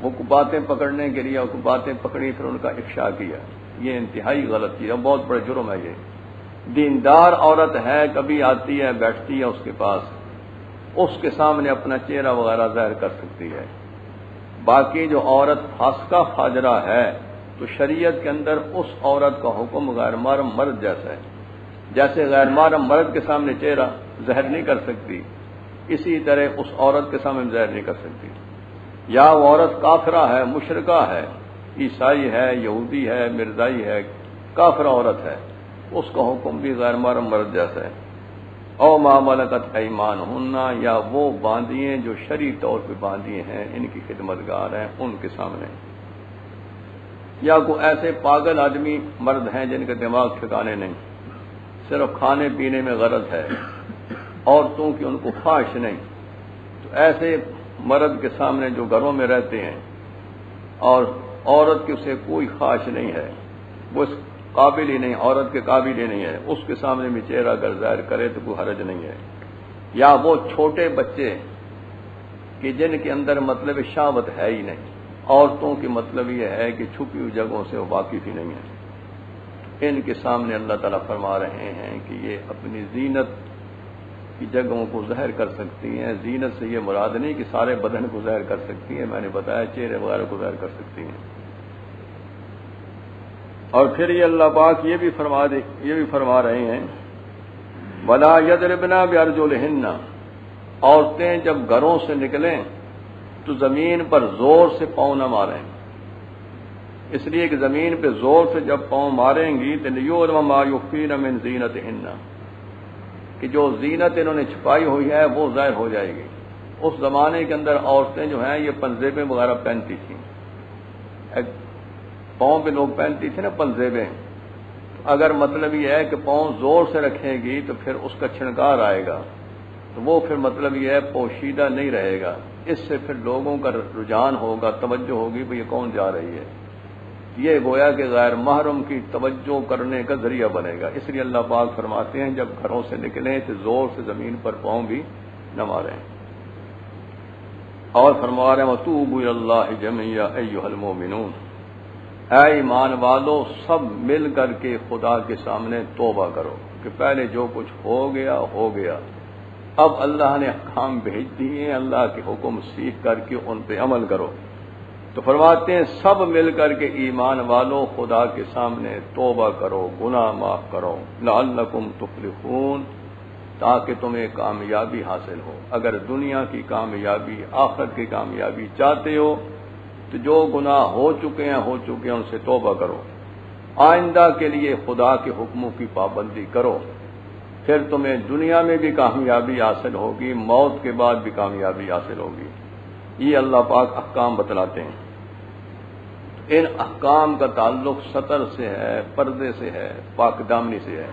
وہ باتیں پکڑنے کے لیے، باتیں پکڑی پھر ان کا افشا کیا، یہ انتہائی غلط چیز ہے، بہت بڑا جرم ہے یہ۔ دیندار عورت ہے، کبھی آتی ہے بیٹھتی ہے اس کے پاس، اس کے سامنے اپنا چہرہ وغیرہ ظاہر کر سکتی ہے۔ باقی جو عورت فاسقہ فاجرہ ہے تو شریعت کے اندر اس عورت کا حکم غیر محرم مرد جیسا ہے، جیسے غیر محرم مرد کے سامنے چہرہ ظاہر نہیں کر سکتی، اسی طرح اس عورت کے سامنے ظاہر نہیں کر سکتی۔ یا وہ عورت کافرہ ہے، مشرکہ ہے، عیسائی ہے، یہودی ہے، مرزائی ہے، کافرہ عورت ہے، اس کا حکم بھی غیر محرم مرد جیسا ہے۔ او ما ملکت ایمانہن، یا وہ باندیاں جو شرعی طور پہ باندیے ہیں، ان کی خدمتگار ہیں، ان کے سامنے۔ یا کوئی ایسے پاگل آدمی مرد ہیں جن کے دماغ ٹھکانے نہیں، صرف کھانے پینے میں غرض ہے، عورتوں کی ان کو خواہش نہیں، تو ایسے مرد کے سامنے جو گھروں میں رہتے ہیں اور عورت کی اسے کوئی خواہش نہیں ہے، وہ اس قابل ہی نہیں، عورت کے قابل ہی نہیں ہے، اس کے سامنے بھی چہرہ اگر ظاہر کرے تو کوئی حرج نہیں ہے۔ یا وہ چھوٹے بچے کہ جن کے اندر مطلب شہوت ہے ہی نہیں، عورتوں کی مطلب یہ ہے کہ چھپی ہوئی جگہوں سے وہ واقف ہی نہیں ہے، ان کے سامنے اللہ تعالیٰ فرما رہے ہیں کہ یہ اپنی زینت کی جگہوں کو ظاہر کر سکتی ہیں۔ زینت سے یہ مراد نہیں کہ سارے بدن کو ظاہر کر سکتی ہیں، میں نے بتایا چہرے وغیرہ کو ظاہر کر سکتی ہیں۔ اور پھر یہ اللہ پاک یہ بھی فرما رہے ہیں وَلَا يَضْرِبْنَ بِأَرْجُلِهِنَّ، عورتیں جب گھروں سے نکلیں تو زمین پر زور سے پاؤں نہ ماریں، اس لیے کہ زمین پہ زور سے جب پاؤں ماریں گی تو لِيُعْلَمَ مَا يُخْفِينَ مِنْ زِينَتِهِنَّ، کہ جو زینت انہوں نے چھپائی ہوئی ہے وہ ظاہر ہو جائے گی۔ اس زمانے کے اندر عورتیں جو ہیں یہ پنجیبیں وغیرہ پہنتی تھیں، پاؤں پہ لوگ پہنتی تھے نا پنجیبیں، اگر مطلب یہ ہے کہ پاؤں زور سے رکھے گی تو پھر اس کا چھنکار آئے گا، تو وہ پھر مطلب یہ ہے پوشیدہ نہیں رہے گا، اس سے پھر لوگوں کا رجحان ہوگا، توجہ ہوگی بھئی یہ کون جا رہی ہے، یہ گویا کہ غیر محرم کی توجہ کرنے کا ذریعہ بنے گا۔ اس لیے اللہ پاک فرماتے ہیں جب گھروں سے نکلیں تو زور سے زمین پر پاؤں بھی نہ ماریں، اور فرما رہے ہیں وَتُوبُوا إِلَى اللَّهِ جَمِيعًا أَيُّهَا الْمُؤْمِنُونَ، اے ایمان والو سب مل کر کے خدا کے سامنے توبہ کرو کہ پہلے جو کچھ ہو گیا ہو گیا، اب اللہ نے احکام بھیج دیے، اللہ کے حکم سیکھ کر کے ان پہ عمل کرو۔ تو فرماتے ہیں سب مل کر کے ایمان والو خدا کے سامنے توبہ کرو، گناہ معاف کرو، لعلکم تفلحون، تاکہ تمہیں کامیابی حاصل ہو۔ اگر دنیا کی کامیابی، آخرت کی کامیابی چاہتے ہو تو جو گناہ ہو چکے ہیں ان سے توبہ کرو، آئندہ کے لیے خدا کے حکموں کی پابندی کرو، پھر تمہیں دنیا میں بھی کامیابی حاصل ہوگی، موت کے بعد بھی کامیابی حاصل ہوگی۔ یہ اللہ پاک احکام بتلاتے ہیں۔ ان احکام کا تعلق سطر سے ہے، پردے سے ہے، پاک دامنی سے ہے،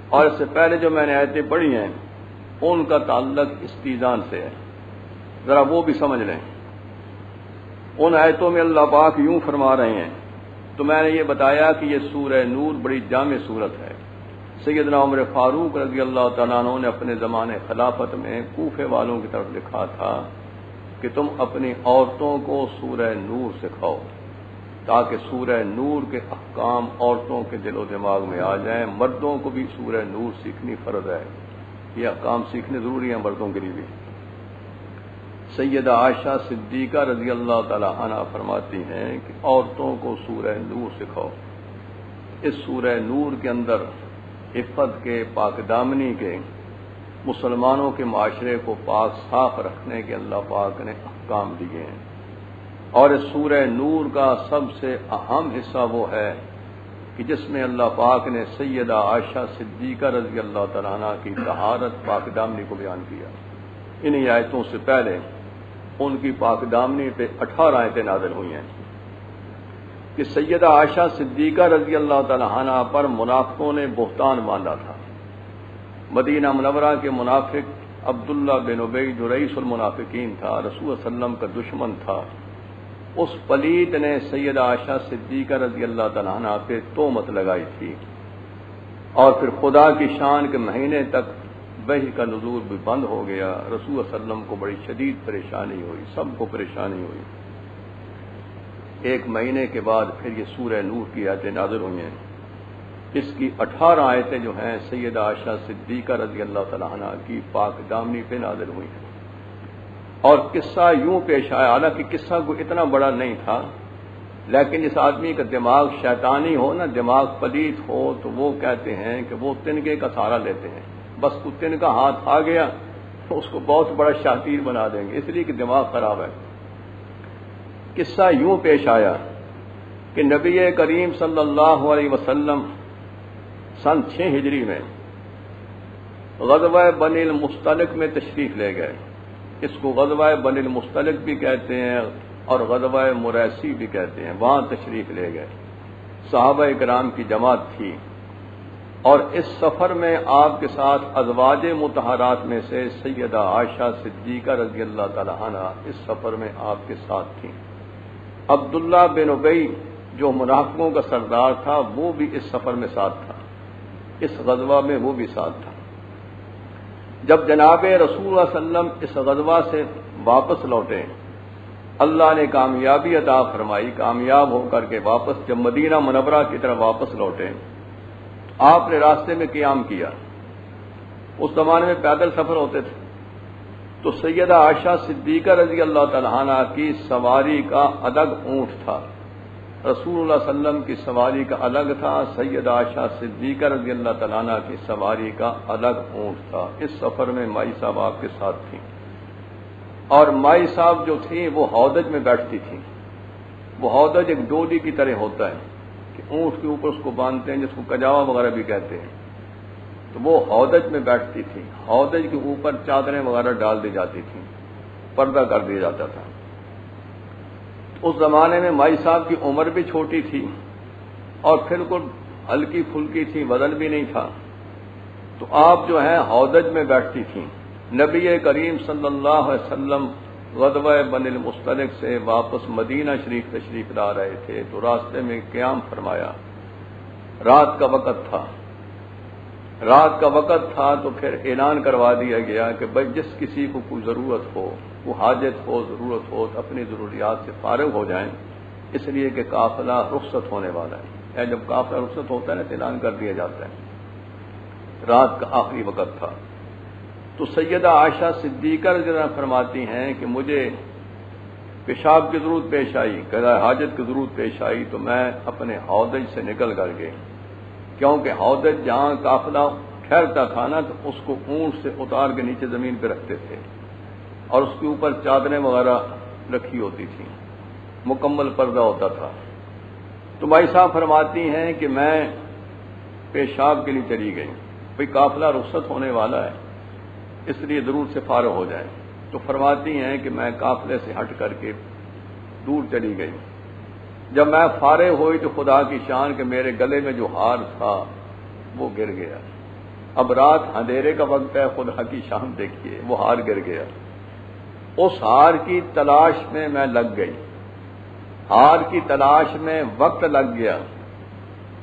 اور اس سے پہلے جو میں نے آیتیں پڑھی ہیں ان کا تعلق استیزان سے ہے، ذرا وہ بھی سمجھ لیں۔ ان آیتوں میں اللہ پاک یوں فرما رہے ہیں، تو میں نے یہ بتایا کہ یہ سورہ نور بڑی جامع سورت ہے۔ سیدنا عمر فاروق رضی اللہ تعالیٰ عنہ نے اپنے زمانے خلافت میں کوفے والوں کی طرف لکھا تھا کہ تم اپنی عورتوں کو سورہ نور سکھاؤ، تاکہ سورہ نور کے احکام عورتوں کے دل و دماغ میں آ جائیں۔ مردوں کو بھی سورہ نور سیکھنی فرض ہے، یہ احکام سیکھنے ضروری ہیں مردوں کے لیے بھی۔ سیدہ عائشہ صدیقہ رضی اللہ تعالی عنہ فرماتی ہیں کہ عورتوں کو سورہ نور سکھاؤ۔ اس سورہ نور کے اندر عفت کے، پاک دامنی کے، مسلمانوں کے معاشرے کو پاک صاف رکھنے کے اللہ پاک نے احکام دیے ہیں، اور اس سورہ نور کا سب سے اہم حصہ وہ ہے کہ جس میں اللہ پاک نے سیدہ عائشہ صدیقہ رضی اللہ تعالیٰ عنہ کی طہارت، پاک دامنی کو بیان کیا۔ انہی آیتوں سے پہلے ان کی پاک دامنی پہ 18 آیتیں نازل ہوئی ہیں کہ سیدہ عائشہ صدیقہ رضی اللہ تعالیٰ عنہ پر منافقوں نے بہتان باندھا تھا۔ مدینہ منورہ کے منافق عبداللہ بن ابی جو رئیس المنافقین تھا، رسول صلی اللہ علیہ وسلم کا دشمن تھا، اس پلیت نے سیدہ عائشہ صدیقہ رضی اللہ تعالیٰ عنہ پہ تہمت لگائی تھی، اور پھر خدا کی شان کے مہینے تک وحی کا نزول بھی بند ہو گیا۔ رسول صلی اللہ علیہ وسلم کو بڑی شدید پریشانی ہوئی، سب کو پریشانی ہوئی۔ ایک مہینے کے بعد پھر یہ سورہ نور کی آیتیں نازل ہوئی ہیں۔ اس کی 18 آیتیں جو ہیں سیدہ عائشہ صدیقہ رضی اللہ تعالیٰ عنہ کی پاک دامنی پہ نازل ہوئی ہیں، اور قصہ یوں پیش آیا، حالانکہ قصہ کو اتنا بڑا نہیں تھا، لیکن جس آدمی کا دماغ شیطانی ہو نا، دماغ پلیت ہو، تو وہ کہتے ہیں کہ وہ تنکے کا سہارا لیتے ہیں، بس کتن کا ہاتھ آ گیا تو اس کو بہت بڑا شاطیر بنا دیں گے، اس لیے کہ دماغ خراب ہے۔ قصہ یوں پیش آیا کہ نبی کریم صلی اللہ علیہ وسلم سن 6 ہجری میں غزوہ بنی المصطلق میں تشریف لے گئے۔ اس کو غزوہ بنی المصطلق بھی کہتے ہیں، اور غزوہ مریسی بھی کہتے ہیں، وہاں تشریف لے گئے، صحابہ کرام کی جماعت تھی، اور اس سفر میں آپ کے ساتھ ازواج مطہرات میں سے سیدہ عائشہ صدیقہ رضی اللہ تعالی عنہ اس سفر میں آپ کے ساتھ تھیں۔ عبداللہ بن ابی جو منافقوں کا سردار تھا وہ بھی اس سفر میں ساتھ تھا، اس غزوہ میں وہ بھی ساتھ تھا۔ جب جناب رسول اللہ صلی اللہ علیہ وسلم اس غزوہ سے واپس لوٹے، اللہ نے کامیابی عطا فرمائی، کامیاب ہو کر کے واپس جب مدینہ منورہ کی طرف واپس لوٹے، آپ نے راستے میں قیام کیا۔ اس زمانے میں پیدل سفر ہوتے تھے، تو سیدہ عائشہ صدیقہ رضی اللہ تعالی عنہ کی سواری کا الگ اونٹ تھا، رسول اللہ صلی اللہ علیہ وسلم کی سواری کا الگ تھا، سیدہ عائشہ صدیقہ رضی اللہ تعالی عنہ کی سواری کا الگ اونٹ تھا۔ اس سفر میں مائی صاحب آپ کے ساتھ تھیں، اور مائی صاحب جو تھیں وہ ہودج میں بیٹھتی تھیں۔ وہ ہودج ایک ڈولی کی طرح ہوتا ہے کہ اونٹ کے اوپر اس کو باندھتے ہیں، جس کو کجاوا وغیرہ بھی کہتے ہیں، تو وہ ہودج میں بیٹھتی تھی۔ ہودج کے اوپر چادریں وغیرہ ڈال دی جاتی تھیں، پردہ کر دیا جاتا تھا۔ اس زمانے میں مائی صاحب کی عمر بھی چھوٹی تھی اور پھر کو ہلکی پھلکی تھی، وزن بھی نہیں تھا، تو آپ جو ہیں ہودج میں بیٹھتی تھیں۔ نبی کریم صلی اللہ علیہ وسلم غزوہ بنی المصطلق سے واپس مدینہ شریف تشریف لا رہے تھے، تو راستے میں قیام فرمایا۔ رات کا وقت تھا، رات کا وقت تھا تو پھر اعلان کروا دیا گیا کہ بھائی جس کسی کو کوئی ضرورت ہو، وہ حاجت ہو، ضرورت ہو، تو اپنی ضروریات سے فارغ ہو جائیں، اس لیے کہ قافلہ رخصت ہونے والا ہے۔ جب قافلہ رخصت ہوتا ہے نا تو اعلان کر دیا جاتا ہے۔ رات کا آخری وقت تھا، تو سیدہ عائشہ صدیقہ رضی اللہ عنہا فرماتی ہیں کہ مجھے پیشاب کی ضرورت پیش آئی، قضاء حاجت کی ضرورت پیش آئی، تو میں اپنے ہودج سے نکل کر گئی، کیونکہ ہودج جہاں قافلہ ٹھہرتا تھا نا تو اس کو اونٹ سے اتار کے نیچے زمین پہ رکھتے تھے، اور اس کے اوپر چادریں وغیرہ رکھی ہوتی تھیں، مکمل پردہ ہوتا تھا۔ تو بھائی صاحب فرماتی ہیں کہ میں پیشاب کے لیے چلی گئی، بھئی قافلہ رخصت ہونے والا ہے، اس لیے ضرور سے فارغ ہو جائیں۔ تو فرماتی ہیں کہ میں قافلے سے ہٹ کر کے دور چلی گئی۔ جب میں فارغ ہوئی تو خدا کی شان کہ میرے گلے میں جو ہار تھا وہ گر گیا۔ اب رات اندھیرے کا وقت ہے، خدا کی شان دیکھیے، وہ ہار گر گیا۔ اس ہار کی تلاش میں میں لگ گئی، ہار کی تلاش میں وقت لگ گیا۔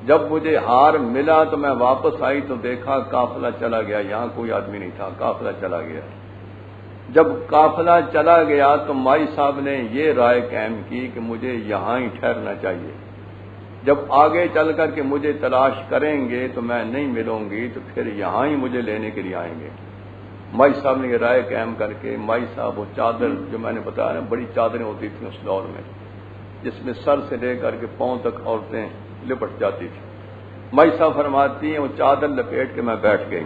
جب مجھے ہار ملا تو میں واپس آئی تو دیکھا قافلہ چلا گیا، یہاں کوئی آدمی نہیں تھا، قافلہ چلا گیا۔ جب قافلہ چلا گیا تو مائی صاحب نے یہ رائے قائم کی کہ مجھے یہاں ہی ٹھہرنا چاہیے، جب آگے چل کر کے مجھے تلاش کریں گے تو میں نہیں ملوں گی، تو پھر یہاں ہی مجھے لینے کے لیے آئیں گے۔ مائی صاحب نے یہ رائے قائم کر کے مائی صاحب وہ چادر جو میں نے بتایا نا، بڑی چادریں ہوتی تھیں اس دور میں، جس میں سر سے لے کر کے پاؤں تک عورتیں لپٹ جاتی تھیں، مائی صاحب فرماتی ہیں وہ چادر لپیٹ کے میں بیٹھ گئی۔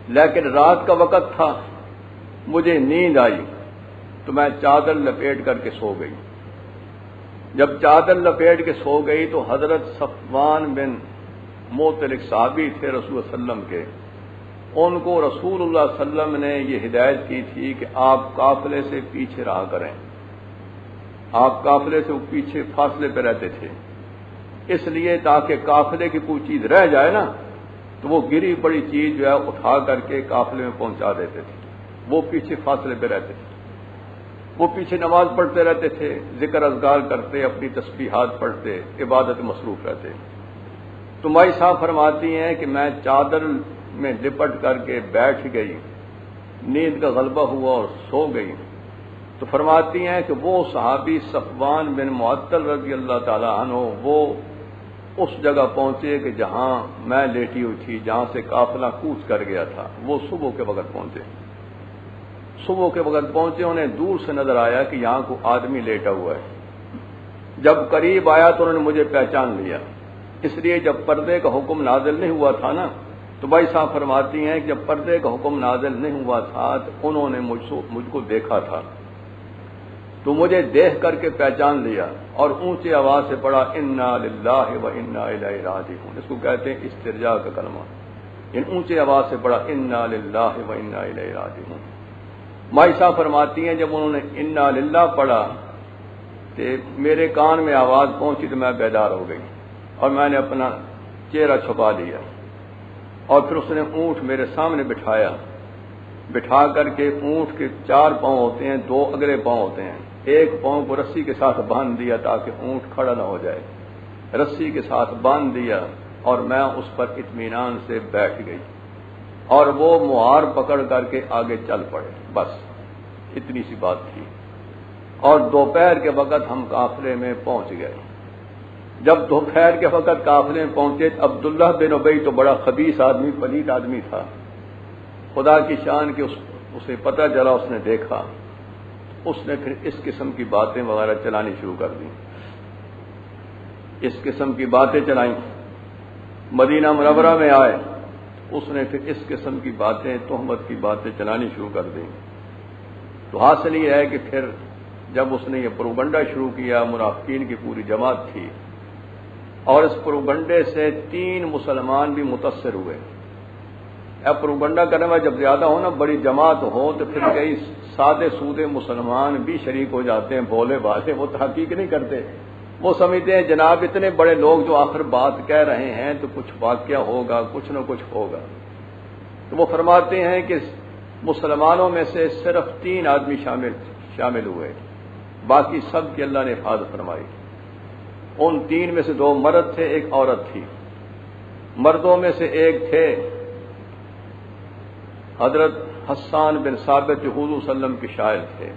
لیکن رات کا وقت تھا، مجھے نیند آئی تو میں چادر لپیٹ کر کے سو گئی۔ جب چادر لپیٹ کے سو گئی تو حضرت صفوان بن معطل صحابی تھے رسول اللہ صلی اللہ علیہ وسلم کے، ان کو رسول اللہ صلی اللہ علیہ وسلم نے یہ ہدایت کی تھی کہ آپ قافلے سے پیچھے رہا کریں۔ آپ قافلے سے پیچھے فاصلے پہ رہتے تھے، اس لیے تاکہ قافلے کی کوئی چیز رہ جائے نا تو وہ گری پڑی چیز جو ہے اٹھا کر کے قافلے میں پہنچا دیتے تھے۔ وہ پیچھے فاصلے پہ رہتے تھے، وہ پیچھے نماز پڑھتے رہتے تھے، ذکر اذکار کرتے، اپنی تسبیحات پڑھتے، عبادت مصروف رہتے۔ تو مائی صاحب فرماتی ہیں کہ میں چادر میں لپٹ کر کے بیٹھ گئی، نیند کا غلبہ ہوا اور سو گئی۔ تو فرماتی ہیں کہ وہ صحابی صفوان بن معطل رضی اللہ تعالی عنہ وہ اس جگہ پہنچے کہ جہاں میں لیٹی ہوئی تھی، جہاں سے قافلہ کوچ کر گیا تھا، وہ صبح کے وقت پہنچے۔ صبح کے وقت پہنچے، انہیں دور سے نظر آیا کہ یہاں کو آدمی لیٹا ہوا ہے۔ جب قریب آیا تو انہوں نے مجھے پہچان لیا، اس لیے جب پردے کا حکم نازل نہیں ہوا تھا نا، تو بھائی صاحب فرماتی ہیں کہ جب پردے کا حکم نازل نہیں ہوا تھا تو انہوں نے مجھ کو دیکھا تھا، تو مجھے دیکھ کر کے پہچان لیا اور اونچی آواز سے پڑھا انا للہ و انا الیہ راجعون۔ اس کو کہتے ہیں استرجاع کا کلمہ، ان اونچی آواز سے پڑھا انا للہ و انا الیہ راجعون۔ مائی صاحب فرماتی ہیں جب انہوں نے انا للہ پڑھا تو میرے کان میں آواز پہنچی تو میں بیدار ہو گئی اور میں نے اپنا چہرہ چھپا لیا، اور پھر اس نے اونٹ میرے سامنے بٹھا کر کے اونٹ کے 4 پاؤں ہوتے ہیں، 2 اگلے پاؤں ہوتے ہیں، ایک پاؤں کو رسی کے ساتھ باندھ دیا تاکہ اونٹ کھڑا نہ ہو جائے، رسی کے ساتھ باندھ دیا اور میں اس پر اطمینان سے بیٹھ گئی اور وہ مہار پکڑ کر کے آگے چل پڑے، بس اتنی سی بات تھی۔ اور دوپہر کے وقت ہم قافلے میں پہنچ گئے۔ جب دوپہر کے وقت قافلے میں پہنچے، عبداللہ بن ابی تو بڑا خبیث آدمی، پلید آدمی تھا، خدا کی شان کہ اسے پتہ چلا، اس نے دیکھا، اس نے پھر اس قسم کی باتیں وغیرہ چلانی شروع کر دی، اس قسم کی باتیں چلائیں۔ مدینہ منورہ میں آئے، اس نے پھر اس قسم کی باتیں، تہمت کی باتیں چلانی شروع کر دیں۔ تو حاصل یہ ہے کہ پھر جب اس نے یہ پروگنڈا شروع کیا، منافقین کی پوری جماعت تھی، اور اس پروگنڈے سے 3 مسلمان بھی متاثر ہوئے۔ اب پروگنڈا کرنے والے جب زیادہ ہو نا، بڑی جماعت ہو، تو پھر کئی سادے سودے مسلمان بھی شریک ہو جاتے ہیں، بولے بازے، وہ تحقیق نہیں کرتے، وہ سمجھتے ہیں جناب اتنے بڑے لوگ جو آخر بات کہہ رہے ہیں تو کچھ واقعہ ہوگا، کچھ نہ کچھ ہوگا۔ تو وہ فرماتے ہیں کہ مسلمانوں میں سے صرف 3 آدمی شامل ہوئے، باقی سب کی اللہ نے حفاظت فرمائی۔ ان 3 میں سے 2 مرد تھے، 1 عورت تھی۔ مردوں میں سے ایک تھے حضرت حسان بن ثابت جو حضور صلی اللہ علیہ وسلم کے شاعر تھے،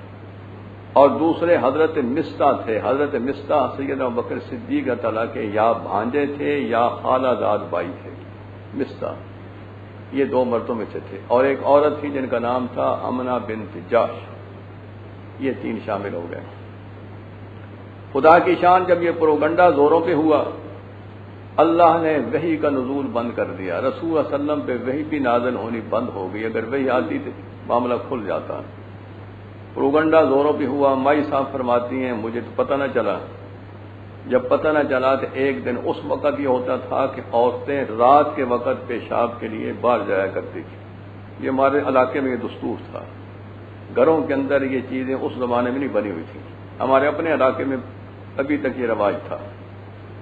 اور دوسرے حضرت مستہ تھے۔ حضرت مستہ سیدنا ابوبکر صدیق رضی اللہ عنہ کے یا بھانجے تھے یا خالہ زاد بھائی تھے۔ مستہ یہ 2 مردوں میں سے تھے، اور ایک عورت تھی جن کا نام تھا امنہ بنت جاش۔ یہ 3 شامل ہو گئے۔ خدا کی شان، جب یہ پروگنڈا زوروں پہ ہوا، اللہ نے وحی کا نزول بند کر دیا، رسول صلی اللہ علیہ وسلم پہ وحی بھی نازل ہونی بند ہو گئی۔ اگر وحی آتی تو معاملہ کھل جاتا۔ پروگنڈا زوروں پہ ہوا۔ مائی صاحب فرماتی ہیں مجھے تو پتہ نہ چلا، جب پتہ نہ چلا تو ایک دن اس وقت یہ ہوتا تھا کہ عورتیں رات کے وقت پیشاب کے لیے باہر جایا کرتی تھی۔ یہ ہمارے علاقے میں یہ دستور تھا، گھروں کے اندر یہ چیزیں اس زمانے میں نہیں بنی ہوئی تھیں، ہمارے اپنے علاقے میں ابھی تک یہ رواج تھا۔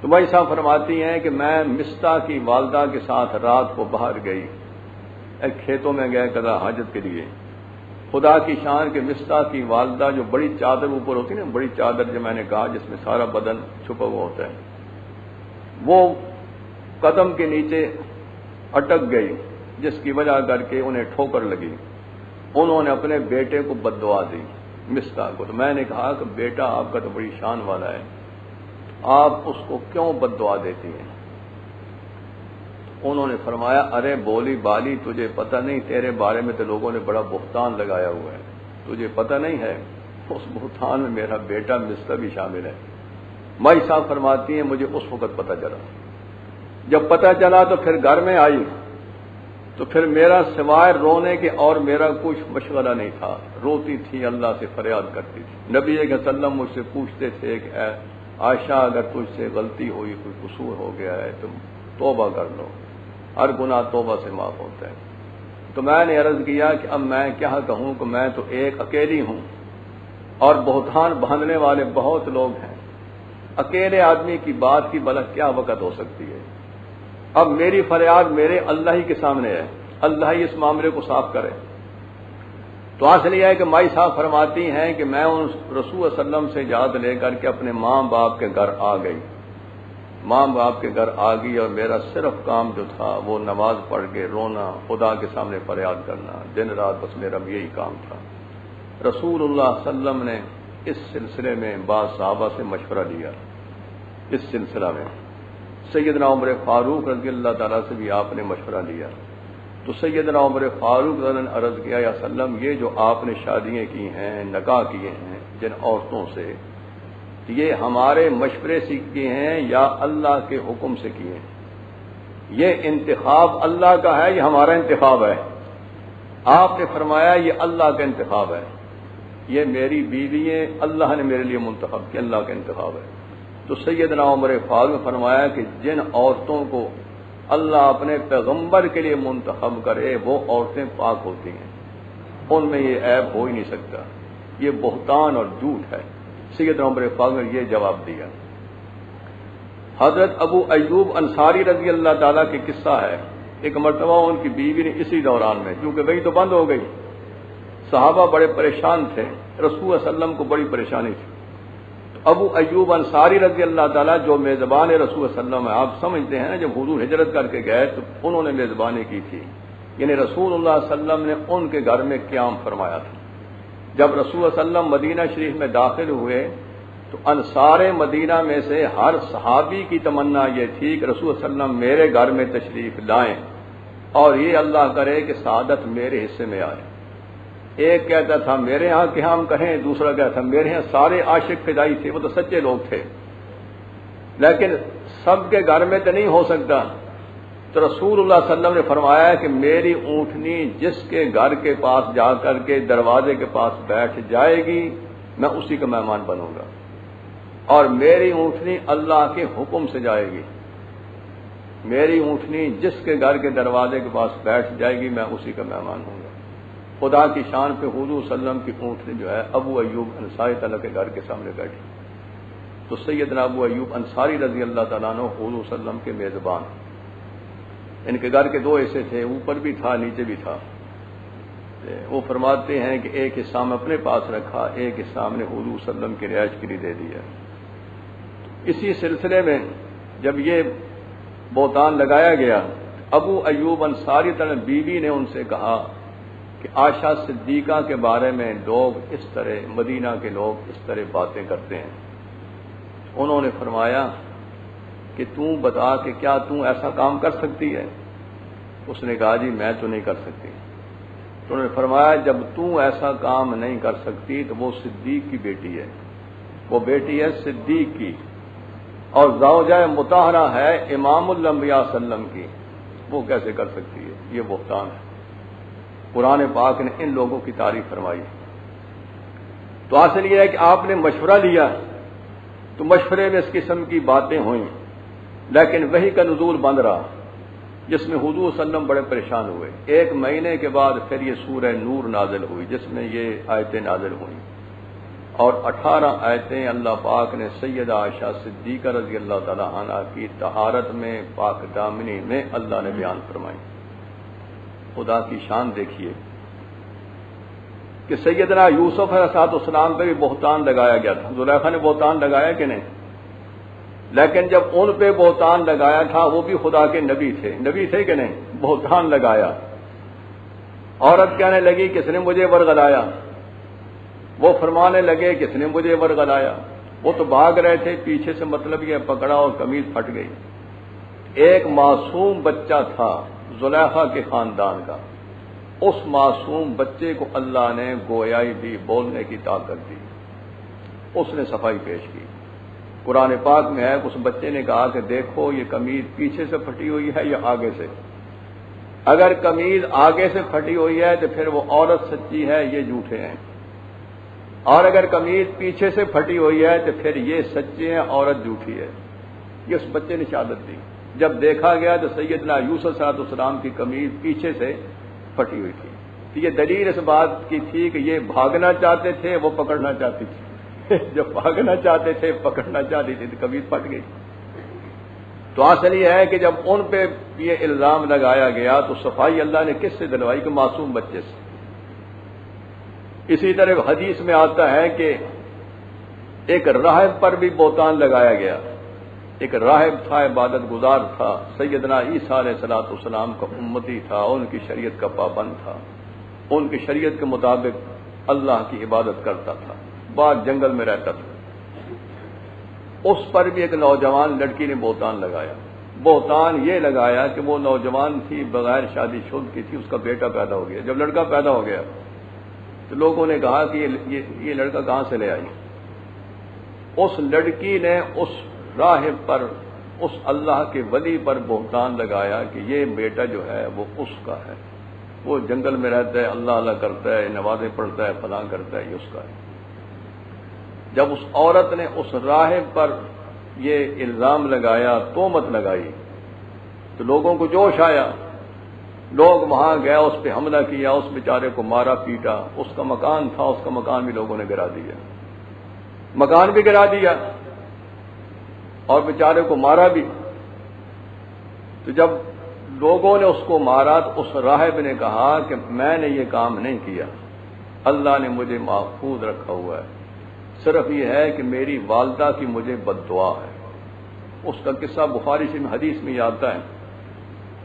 تو مائی صاحب فرماتی ہیں کہ میں مستہ کی والدہ کے ساتھ رات کو باہر گئی، ایک کھیتوں میں گئے قضا حاجت کے لیے۔ خدا کی شان کے مستہ کی والدہ جو بڑی چادر اوپر ہوتی نا، بڑی چادر جو میں نے کہا جس میں سارا بدن چھپا ہوا ہوتا ہے، وہ قدم کے نیچے اٹک گئی، جس کی وجہ کر کے انہیں ٹھوکر لگی۔ انہوں نے اپنے بیٹے کو بد دعا دی، مستہ کو۔ تو میں نے کہا کہ بیٹا آپ کا تو بڑی شان والا ہے، آپ اس کو کیوں بد دعا دیتی ہیں؟ انہوں نے فرمایا ارے بولی بالی تجھے پتہ نہیں، تیرے بارے میں تو لوگوں نے بڑا بہتان لگایا ہوا ہے، تجھے پتہ نہیں ہے؟ اس بہتان میں میرا بیٹا مستہ بھی شامل ہے۔ مائی صاحب فرماتی ہیں مجھے اس وقت پتہ چلا۔ جب پتہ چلا تو پھر گھر میں آئی تو پھر میرا سوائے رونے کے اور میرا کچھ مشغلہ نہیں تھا، روتی تھی، اللہ سے فریاد کرتی تھی۔ نبی صلی اللہ علیہ وسلم مجھ سے پوچھتے تھے کہ اے عائشہ اگر تجھ سے غلطی ہوئی، کوئی قصور ہو گیا ہے تو توبہ کر لو، ہر گناہ توبہ سے معاف ہوتا ہے۔ تو میں نے عرض کیا کہ اب میں کیا کہوں کہ میں تو ایک اکیلی ہوں اور بہتان باندھنے والے بہت لوگ ہیں، اکیلے آدمی کی بات کی بھلا کیا وقت ہو سکتی ہے؟ اب میری فریاد میرے اللہ ہی کے سامنے ہے، اللہ ہی اس معاملے کو صاف کرے۔ تو حاصل یہ ہے کہ مائی صاحب فرماتی ہیں کہ میں ان رسول صلی اللہ علیہ وسلم سے اجازت لے کر کے اپنے ماں باپ کے گھر آ گئی، ماں باپ کے گھر آ گئی، اور میرا صرف کام جو تھا وہ نماز پڑھ کے رونا، خدا کے سامنے فریاد کرنا، دن رات بس میرا یہی کام تھا۔ رسول اللہ صلی اللہ علیہ وسلم نے اس سلسلے میں بعض صحابہ سے مشورہ لیا، اس سلسلہ میں سیدنا عمر فاروق رضی اللہ تعالیٰ سے بھی آپ نے مشورہ لیا۔ تو سیدنا عمر فاروق رضی اللہ عنہ نے عرض کیا یا وسلم یہ جو آپ نے شادیاں کی ہیں، نکاح کیے ہیں جن عورتوں سے، یہ ہمارے مشورے سے کیے ہیں یا اللہ کے حکم سے کیے ہیں؟ یہ انتخاب اللہ کا ہے، یہ ہمارا انتخاب ہے؟ آپ نے فرمایا یہ اللہ کا انتخاب ہے، یہ میری بیوی ہیں، اللہ نے میرے لیے منتخب کیا، اللہ کا انتخاب ہے۔ تو سیدنا عمر فاروق نے فرمایا کہ جن عورتوں کو اللہ اپنے پیغمبر کے لیے منتخب کرے وہ عورتیں پاک ہوتی ہیں، ان میں یہ عیب ہو ہی نہیں سکتا، یہ بہتان اور جھوٹ ہے۔ سیدنا عمر فاروق نے یہ جواب دیا۔ حضرت ابو ایوب انصاری رضی اللہ تعالیٰ کی قصہ ہے، ایک مرتبہ ان کی بیوی نے اسی دوران میں، کیونکہ وہی تو بند ہو گئی، صحابہ بڑے پریشان تھے، رسول صلی اللہ علیہ وسلم کو بڑی پریشانی تھی۔ ابو ایوب انصاری رضی اللہ تعالیٰ جو میزبان رسول صلی اللہ علیہ وسلم ہے، آپ سمجھتے ہیں نا جب حضور ہجرت کر کے گئے تو انہوں نے میزبانی کی تھی، یعنی رسول اللہ صلی اللہ علیہ وسلم نے ان کے گھر میں قیام فرمایا تھا۔ جب رسول اللہ صلی اللہ علیہ وسلم مدینہ شریف میں داخل ہوئے تو انصار مدینہ میں سے ہر صحابی کی تمنا یہ تھی کہ رسول صلی اللہ علیہ وسلم میرے گھر میں تشریف لائیں اور یہ اللہ کرے کہ سعادت میرے حصے میں آئے۔ ایک کہتا تھا میرے ہاں قیام کریں، دوسرا کہتا تھا میرے ہاں، سارے عاشق فدائی تھے، وہ تو سچے لوگ تھے، لیکن سب کے گھر میں تو نہیں ہو سکتا۔ تو رسول اللہ صلی اللہ علیہ وسلم نے فرمایا کہ میری اونٹنی جس کے گھر کے پاس جا کر کے دروازے کے پاس بیٹھ جائے گی میں اسی کا مہمان بنوں گا، اور میری اونٹنی اللہ کے حکم سے جائے گی۔ میری اونٹنی جس کے گھر کے دروازے کے پاس بیٹھ جائے گی میں اسی کا مہمان ہوں گا۔ خدا کی شان پہ حضور صلی اللہ علیہ وسلم کی اونٹنی جو ہے ابو ایوب انصاری تعالیٰ کے گھر کے سامنے بیٹھی، تو سیدنا ابو ایوب انصاری رضی اللہ تعالیٰ عنہ حضور صلی اللہ علیہ وسلم کے میزبان، ان کے گھر کے دو حصے تھے، اوپر بھی تھا نیچے بھی تھا۔ وہ فرماتے ہیں کہ ایک حصہ ہم اپنے پاس رکھا، ایک حصہ ہم نے حضور صلی اللہ علیہ وسلم کی رہائش کے لیے دے دیا۔ اسی سلسلے میں جب یہ بہتان لگایا گیا، ابو ایوب انصاری تعالیٰ بیوی نے ان سے کہا کہ عائشہ صدیقہ کے بارے میں لوگ اس طرح، مدینہ کے لوگ اس طرح باتیں کرتے ہیں۔ انہوں نے فرمایا کہ تم بتا کہ کیا تم ایسا کام کر سکتی ہے؟ اس نے کہا جی میں تو نہیں کر سکتی۔ تو انہوں نے فرمایا جب تم ایسا کام نہیں کر سکتی تو وہ صدیق کی بیٹی ہے، وہ بیٹی ہے صدیق کی، اور زوجہ مطہرہ ہے امام الانبیاء صلی اللہ علیہ وسلم کی، وہ کیسے کر سکتی ہے؟ یہ بہتان ہے۔ قرآن پاک نے ان لوگوں کی تعریف فرمائی۔ تو اصل یہ ہے کہ آپ نے مشورہ لیا تو مشورے میں اس قسم کی باتیں ہوئیں، لیکن وحی کا نزول بند رہا، جس میں حضور صلی اللہ علیہ وسلم بڑے پریشان ہوئے۔ ایک مہینے کے بعد پھر یہ سورہ نور نازل ہوئی جس میں یہ آیتیں نازل ہوئیں، اور 18 آیتیں اللہ پاک نے سیدہ عائشہ صدیقہ رضی اللہ تعالی عنہا کی طہارت میں، پاک دامنی میں اللہ نے بیان فرمائی۔ خدا کی شان دیکھیے کہ سیدنا یوسف علیہ السلام پہ بھی بہتان لگایا گیا تھا۔ زلیخا نے بہتان لگایا کہ نہیں؟ لیکن جب ان پہ بہتان لگایا تھا وہ بھی خدا کے نبی تھے کہ نہیں؟ بہتان لگایا، عورت کہنے لگی کس نے مجھے ورغلایا، وہ فرمانے لگے کس نے مجھے ورغلایا، وہ تو بھاگ رہے تھے، پیچھے سے مطلب یہ پکڑا اور قمیض پھٹ گئی۔ ایک معصوم بچہ تھا زلیخا کے خاندان کا، اس معصوم بچے کو اللہ نے گویائی دی، بولنے کی طاقت دی، اس نے صفائی پیش کی۔ قرآن پاک میں ہے اس بچے نے کہا کہ دیکھو یہ قمیض پیچھے سے پھٹی ہوئی ہے یا آگے سے، اگر قمیض آگے سے پھٹی ہوئی ہے تو پھر وہ عورت سچی ہے، یہ جھوٹے ہیں، اور اگر قمیض پیچھے سے پھٹی ہوئی ہے تو پھر یہ سچے ہیں، عورت جھوٹی ہے۔ یہ اس بچے نے شہادت دی۔ جب دیکھا گیا تو سیدنا یوسف علیہ السلام کی قمیض پیچھے سے پھٹی ہوئی تھی، تو یہ دلیل اس بات کی تھی کہ یہ بھاگنا چاہتے تھے، وہ پکڑنا چاہتی تھی، جب بھاگنا چاہتے تھے پکڑنا چاہتی تھی تو قمیض پھٹ گئی۔ تو اصل یہ ہے کہ جب ان پہ یہ الزام لگایا گیا تو صفائی اللہ نے کس سے دلوائی؟ کہ معصوم بچے سے۔ اسی طرح حدیث میں آتا ہے کہ ایک راہب پر بھی بہتان لگایا گیا۔ ایک راہب تھا، عبادت گزار تھا، سیدنا عیسیٰ علیہ السلام کا امتی تھا، ان کی شریعت کا پابند تھا، ان کی شریعت کے مطابق اللہ کی عبادت کرتا تھا، بعد جنگل میں رہتا تھا۔ اس پر بھی ایک نوجوان لڑکی نے بہتان لگایا۔ بہتان یہ لگایا کہ وہ نوجوان تھی، بغیر شادی شدہ کی تھی، اس کا بیٹا پیدا ہو گیا۔ جب لڑکا پیدا ہو گیا تو لوگوں نے کہا کہ یہ لڑکا کہاں سے لے آئی؟ اس لڑکی نے اس راہب پر، اس اللہ کے ولی پر بہتان لگایا کہ یہ بیٹا جو ہے وہ اس کا ہے، وہ جنگل میں رہتا ہے، اللہ اللہ کرتا ہے، نمازیں پڑھتا ہے، فلاں کرتا ہے، یہ اس کا ہے۔ جب اس عورت نے اس راہب پر یہ الزام لگایا، تہمت لگائی، تو لوگوں کو جوش آیا، لوگ وہاں گئے، اس پہ حملہ کیا، اس بیچارے کو مارا پیٹا، اس کا مکان تھا، اس کا مکان بھی لوگوں نے گرا دیا، مکان بھی گرا دیا اور بیچارے کو مارا بھی۔ تو جب لوگوں نے اس کو مارا تو اس راہب نے کہا کہ میں نے یہ کام نہیں کیا، اللہ نے مجھے محفوظ رکھا ہوا ہے، صرف یہ ہے کہ میری والدہ کی مجھے بد دعا ہے۔ اس کا قصہ بخاری سے حدیث میں یہ آتا ہے،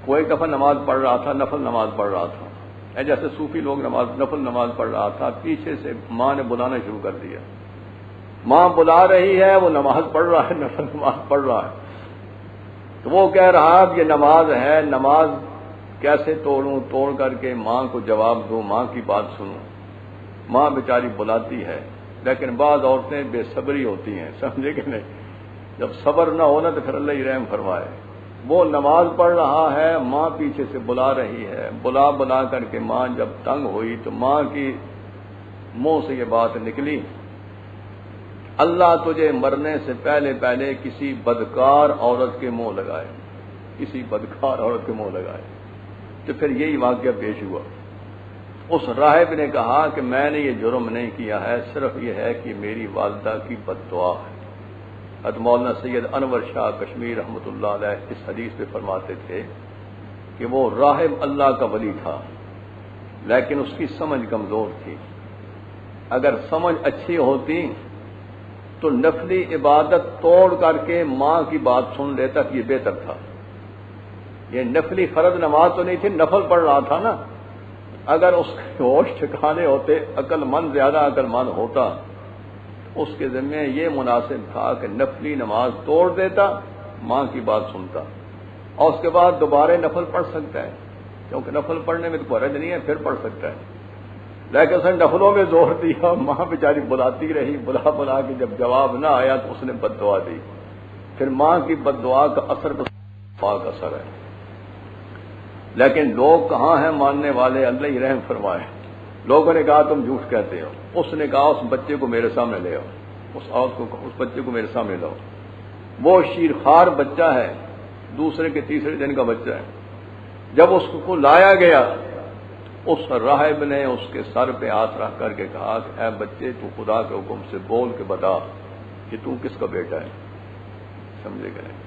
وہ ایک دفعہ نماز پڑھ رہا تھا، نفل نماز پڑھ رہا تھا، جیسے صوفی لوگ نفل نماز پڑھ رہا تھا، پیچھے سے ماں نے بلانا شروع کر دیا، ماں بلا رہی ہے، وہ نماز پڑھ رہا ہے، نفل نماز پڑھ رہا ہے، تو وہ کہہ رہا کہ یہ نماز ہے، نماز کیسے توڑوں، توڑ کر کے ماں کو جواب دوں، ماں کی بات سنوں۔ ماں بیچاری بلاتی ہے، لیکن بعض عورتیں بے صبری ہوتی ہیں، سمجھے کہ نہیں، جب صبر نہ ہونا تو پھر اللہ ہی رحم فرمائے۔ وہ نماز پڑھ رہا ہے، ماں پیچھے سے بلا رہی ہے، بلا بلا کر کے ماں جب تنگ ہوئی تو ماں کی منہ سے یہ بات نکلی، اللہ تجھے مرنے سے پہلے پہلے کسی بدکار عورت کے منہ لگائے، کسی بدکار عورت کے منہ لگائے۔ تو پھر یہی واقعہ پیش ہوا۔ اس راہب نے کہا کہ میں نے یہ جرم نہیں کیا ہے، صرف یہ ہے کہ میری والدہ کی بد دعا ہے۔ حضرت مولانا سید انور شاہ کشمیر رحمۃ اللہ علیہ اس حدیث پہ فرماتے تھے کہ وہ راہب اللہ کا ولی تھا، لیکن اس کی سمجھ کمزور تھی۔ اگر سمجھ اچھی ہوتی تو نفلی عبادت توڑ کر کے ماں کی بات سن لیتا کہ یہ بہتر تھا۔ یہ نفلی فرض نماز تو نہیں تھی، نفل پڑھ رہا تھا نا، اگر اس کے ہوش ٹھکانے ہوتے، عقل مند زیادہ عقل مند ہوتا، اس کے ذمہ یہ مناسب تھا کہ نفلی نماز توڑ دیتا، ماں کی بات سنتا، اور اس کے بعد دوبارہ نفل پڑھ سکتا ہے، کیونکہ نفل پڑھنے میں تو حرج نہیں ہے، پھر پڑھ سکتا ہے۔ لیکن اس نے نفلوں میں زور دیا، ماں بیچاری بلاتی رہی، بلا بلا کے جب جواب نہ آیا تو اس نے بد دعا دی۔ پھر ماں کی بد دعا کا اثر تو پاک اثر ہے، لیکن لوگ کہاں ہیں ماننے والے، اللہ ہی رحم فرمائے۔ لوگوں نے کہا تم جھوٹ کہتے ہو، اس نے کہا اس بچے کو میرے سامنے لے آؤ، اس بچے کو میرے سامنے لاؤ۔ وہ شیرخوار بچہ ہے، دوسرے کے تیسرے دن کا بچہ ہے۔ جب اس کو لایا گیا، اس راہب نے اس کے سر پہ ہاتھ رکھ کر کے کہا کہ اے بچے، تو خدا کے حکم سے بول کے بتا کہ تو کس کا بیٹا ہے، سمجھے کہ نہیں۔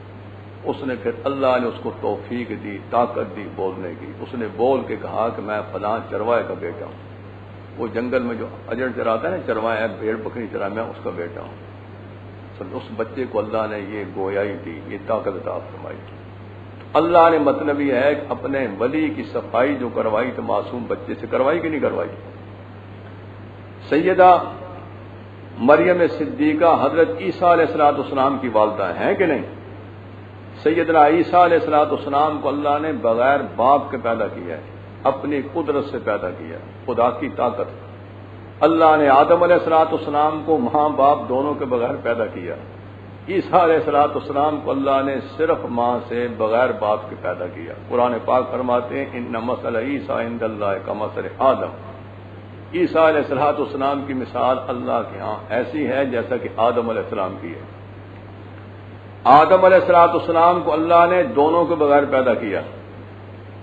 اس نے پھر اللہ نے اس کو توفیق دی، طاقت دی بولنے کی۔ اس نے بول کے کہا کہ میں فلاں چروائے کا بیٹا ہوں، وہ جنگل میں جو اجڑ چراتا ہے نا، چروائے بھیڑ بکری چرا، میں اس کا بیٹا ہوں۔ اس بچے کو اللہ نے یہ گویائی دی، یہ طاقت عطا فرمائی۔ اللہ نے مطلب یہ ہے کہ اپنے ولی کی صفائی جو کروائی تو معصوم بچے سے کروائی کہ نہیں کروائی۔ سیدہ مریم صدیقہ حضرت عیسیٰ علیہ السلام کی والدہ ہیں کہ نہیں؟ سیدنا عیسیٰ علیہ السلام کو اللہ نے بغیر باپ کے پیدا کیا ہے، اپنی قدرت سے پیدا کیا، خدا کی طاقت۔ اللہ نے آدم علیہ السلام کو ماں باپ دونوں کے بغیر پیدا کیا، عیسیٰ علیہ السلام کو اللہ نے صرف ماں سے بغیر باپ کے پیدا کیا۔ قرآن پاک فرماتے ہیں ان مثل عیسیٰ عند اللہ کمثل آدم، عیسیٰ علیہ السلام کی مثال اللہ کے ہاں ایسی ہے جیسا کہ آدم علیہ السلام کی ہے۔ آدم علیہ السلام کو اللہ نے دونوں کے بغیر پیدا کیا،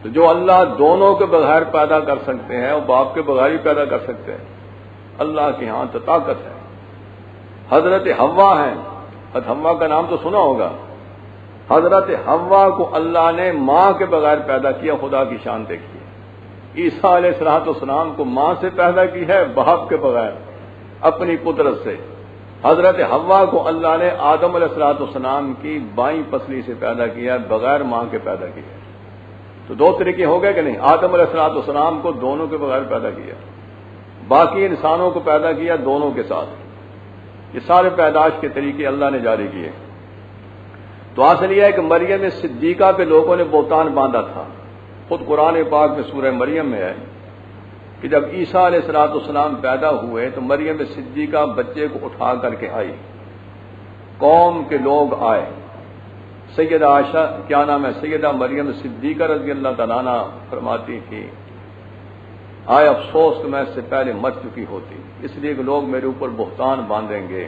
تو جو اللہ دونوں کے بغیر پیدا کر سکتے ہیں وہ باپ کے بغیر ہی پیدا کر سکتے ہیں۔ اللہ کے ہاں تو طاقت ہے۔ حضرت حوا ہیں، حضرت حوا کا نام تو سنا ہوگا۔ حضرت حوا کو اللہ نے ماں کے بغیر پیدا کیا، خدا کی شان دیکھیے۔ عیسیٰ علیہ السلام کو ماں سے پیدا کی ہے، باپ کے بغیر، اپنی قدرت سے۔ حضرت حوا کو اللہ نے آدم علیہ السلام کی بائیں پسلی سے پیدا کیا، بغیر ماں کے پیدا کیا۔ تو دو طریقے ہو گئے کہ نہیں؟ آدم علیہ السلام کو دونوں کے بغیر پیدا کیا، باقی انسانوں کو پیدا کیا دونوں کے ساتھ۔ یہ سارے پیدائش کے طریقے اللہ نے جاری کیے۔ تو اصل یہ ہے کہ مریم صدیقہ پہ لوگوں نے بہتان باندھا تھا۔ خود قرآن پاک میں سورہ مریم میں ہے کہ جب عیسیٰ علیہ السلام پیدا ہوئے تو مریم صدیقہ بچے کو اٹھا کر کے آئی، قوم کے لوگ آئے، سیدہ عائشہ کیا نام ہے، سیدہ مریم صدیقہ رضی اللہ تعالیٰ عنہ فرماتی تھی آئے افسوس کہ میں اس سے پہلے مر چکی ہوتی، اس لیے کہ لوگ میرے اوپر بہتان باندھیں گے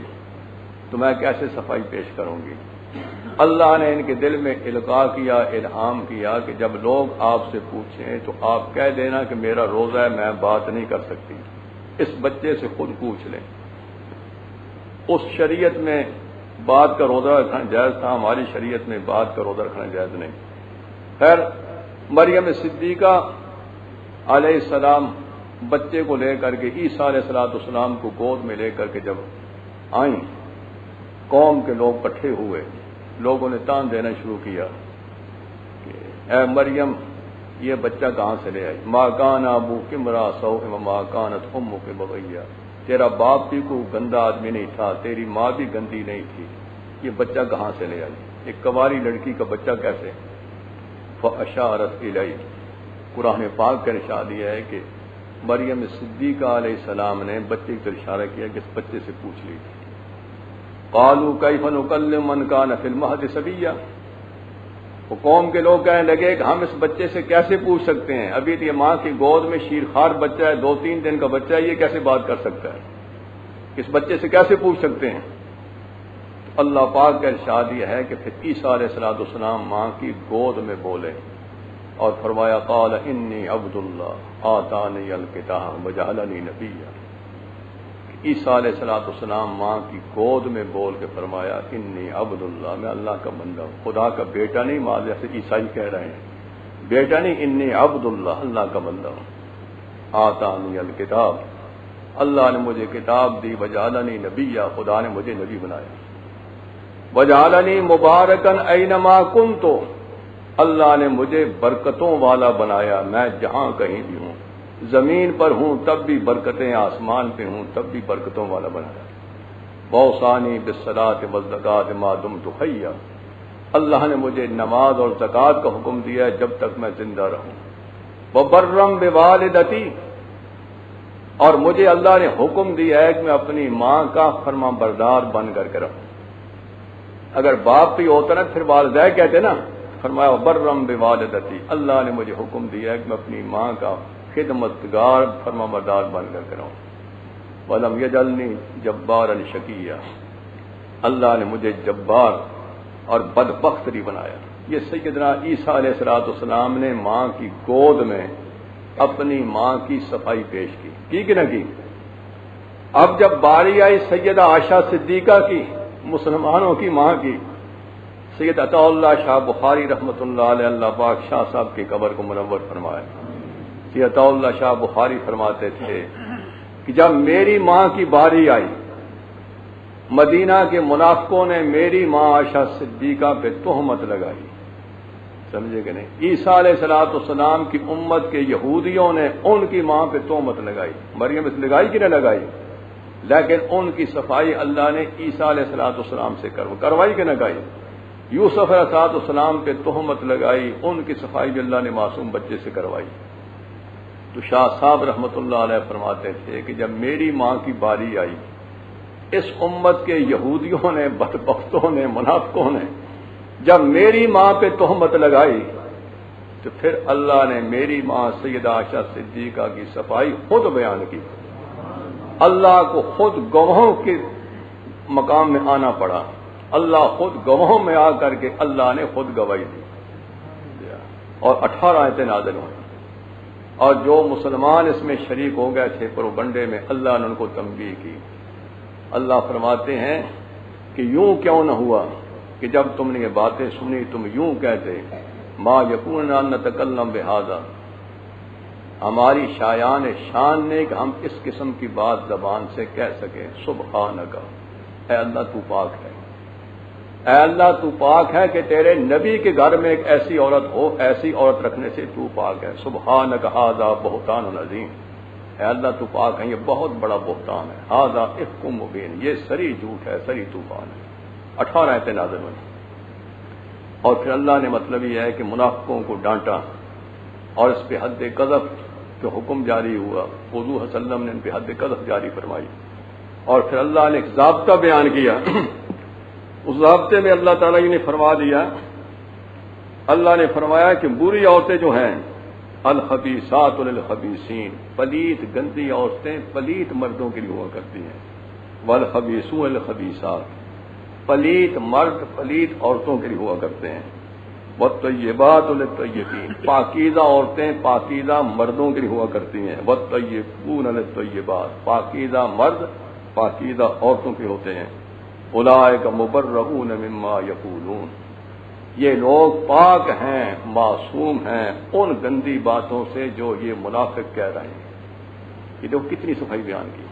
تو میں کیسے صفائی پیش کروں گی۔ اللہ نے ان کے دل میں القاء کیا، الہام کیا کہ جب لوگ آپ سے پوچھیں تو آپ کہہ دینا کہ میرا روزہ ہے، میں بات نہیں کر سکتی، اس بچے سے خود پوچھ لیں۔ اس شریعت میں بات کا روزہ رکھنا جائز تھا، ہماری شریعت میں بات کا روزہ رکھنا جائز نہیں۔ خیر، مریم صدیقہ علیہ السلام بچے کو لے کر کے عیسیٰ علیہ السلام کو گود میں لے کر کے جب آئیں، قوم کے لوگ اکٹھے ہوئے، لوگوں نے تان دینا شروع کیا کہ اے مریم یہ بچہ کہاں سے لے آئی؟ ما کان ابوک امرأ سوء وما کانت امک بغیہ، تیرا باپ بھی کوئی گندا آدمی نہیں تھا، تیری ماں بھی گندی نہیں تھی، یہ بچہ کہاں سے لے آئی؟ ایک کنواری لڑکی کا بچہ کیسے؟ فاشارت الیہ، قرآن پاک کا ارشاد یہ ہے کہ مریم صدیقہ علیہ السلام نے بچے کی طرف اشارہ کیا کہ اس بچے سے پوچھ لیجیے۔ قالوا کیف نکلم من کان فی المہد صبیا، وہ قوم کے لوگ کہنے لگے کہ ہم اس بچے سے کیسے پوچھ سکتے ہیں، ابھی تو یہ ماں کی گود میں شیرخوار بچہ ہے، 2-3 دن کا بچہ ہے، یہ کیسے بات کر سکتا ہے، اس بچے سے کیسے پوچھ سکتے ہیں؟ تو اللہ پاک کا ارشاد یہ ہے کہ پھر عیسیٰ علیہ السلام ماں کی گود میں بولے اور فرمایا قال انی عبد اللہ آتانی الکتاب وجعلنی نبیا۔ عیسیٰ علیہ السلام ماں کی گود میں بول کے فرمایا انی عبد اللہ، میں اللہ کا بندہ ہوں، خدا کا بیٹا نہیں، ماں جیسے عیسائی کہہ رہے ہیں، بیٹا نہیں، انی عبد اللہ، اللہ کا بندہ ہوں۔ آتانی الکتاب، اللہ نے مجھے کتاب دی، وجعلنی نبیا، خدا نے مجھے نبی بنایا، وجعلنی مبارکن اینما کنت، اللہ نے مجھے برکتوں والا بنایا، میں جہاں کہیں بھی ہوں، زمین پر ہوں تب بھی برکتیں، آسمان پہ ہوں تب بھی برکتوں والا بنایا۔ وَأَوْصَانِي بِالصَّلَاةِ وَالزَّكَاةِ مَا دُمْتُ حَيًّا، اللہ نے مجھے نماز اور زکوٰۃ کا حکم دیا ہے جب تک میں زندہ رہوں۔ وَبَرًّا بِوَالِدَتِي، اور مجھے اللہ نے حکم دیا ہے کہ میں اپنی ماں کا فرما بردار بن کر کے رہوں۔ اگر باپ بھی ہوتا نا پھر والدہ کہتے نا، فرمایا وَبَرًّا بِوَالِدَتِي، اللہ نے مجھے حکم دیا ہے کہ میں اپنی ماں کا خدمتگار فرما بردار بن کر کے رہوں۔ وَلَمْ يَجْعَلْنِي جَبَّارًا شَقِيًّا، اللہ نے مجھے جبار اور بدبخت نہیں بنایا۔ یہ سیدنا عیسیٰ علیہ السلام نے ماں کی گود میں اپنی ماں کی صفائی پیش کی کہ نہ کی؟ اب جب باری آئی سیدہ عائشہ صدیقہ کی، مسلمانوں کی ماں کی، سید عطا اللہ شاہ بخاری رحمۃ اللہ علیہ، اللہ پاک شاہ صاحب کی قبر کو منور فرمائے، سید عطا اللہ شاہ بخاری فرماتے تھے کہ جب میری ماں کی باری آئی، مدینہ کے منافقوں نے میری ماں عائشہ صدیقہ پہ تہمت لگائی، سمجھے کہ نہیں؟ عیسیٰ علیہ السلام کی امت کے یہودیوں نے ان کی ماں پہ تہمت لگائی، مریم اس لگائی کہ نہ لگائی؟ لیکن ان کی صفائی اللہ نے عیسیٰ علیہ السلام سے کروائی کہ نہ کرائی؟ یوسف علیہ السلام پہ تہمت لگائی، ان کی صفائی بھی اللہ نے معصوم بچے سے کروائی۔ تو شاہ صاحب رحمۃ اللہ علیہ فرماتے تھے کہ جب میری ماں کی باری آئی، اس امت کے یہودیوں نے، بدبختوں نے، منافقوں نے جب میری ماں پہ تہمت لگائی تو پھر اللہ نے میری ماں سیدہ عائشہ صدیقہ کی صفائی خود بیان کی۔ اللہ کو خود گواہوں کے مقام میں آنا پڑا، اللہ خود گواہوں میں آ کر کے اللہ نے خود گواہی دی، اور 18 آیتیں نازل ہوئیں، اور جو مسلمان اس میں شریک ہو گئے تھے پروپگنڈے میں، اللہ نے ان کو تنبیہ کی۔ اللہ فرماتے ہیں کہ یوں کیوں نہ ہوا کہ جب تم نے یہ باتیں سنی تم یوں کہتے ما یکون ان نتکلم بہذا، ہماری شایان شان نے کہ ہم اس قسم کی بات زبان سے کہہ سکیں، سبحانک، اے اللہ تو پاک ہے، اے اللہ تو پاک ہے کہ تیرے نبی کے گھر میں ایک ایسی عورت ہو، ایسی عورت رکھنے سے تو پاک ہے۔ سبحانک ھذا بہتان عظیم، اے اللہ تو پاک ہے، یہ بہت بڑا بہتان ہے، ھذا افک مبین، یہ سری جھوٹ ہے، سری طوفان ہے۔ 18 آیتیں نازل ہوئی، اور پھر اللہ نے مطلب یہ ہے کہ منافقوں کو ڈانٹا اور اس پہ حد قذف جو حکم جاری ہوا، حضور صلی اللہ علیہ وسلم نے ان پہ حد قذف جاری فرمائی، اور پھر اللہ نے ایک ضابطہ بیان کیا۔ اس ضابطے میں اللہ تعالیٰ نے فرما دیا، اللہ نے فرمایا کہ بری عورتیں جو ہیں الخبیثات للخبیثین، پلیت گندی عورتیں پلیت مردوں کے لیے ہوا کرتی ہیں، والخبیثون للخبیثات، پلیت مرد پلیت عورتوں کے لیے ہوا کرتے ہیں، والطیبات للطیبین، پاکیزہ عورتیں پاکیزہ مردوں کے لیے ہوا کرتی ہیں، والطیبون للطیبات، پاکیزہ مرد پاکیزہ عورتوں کے ہوتے ہیں، اولئک مبرؤون مما یقولون، یہ لوگ پاک ہیں معصوم ہیں ان گندی باتوں سے جو یہ منافق کہہ رہے ہیں۔ یہ دیکھو کتنی صفائی بیان کی۔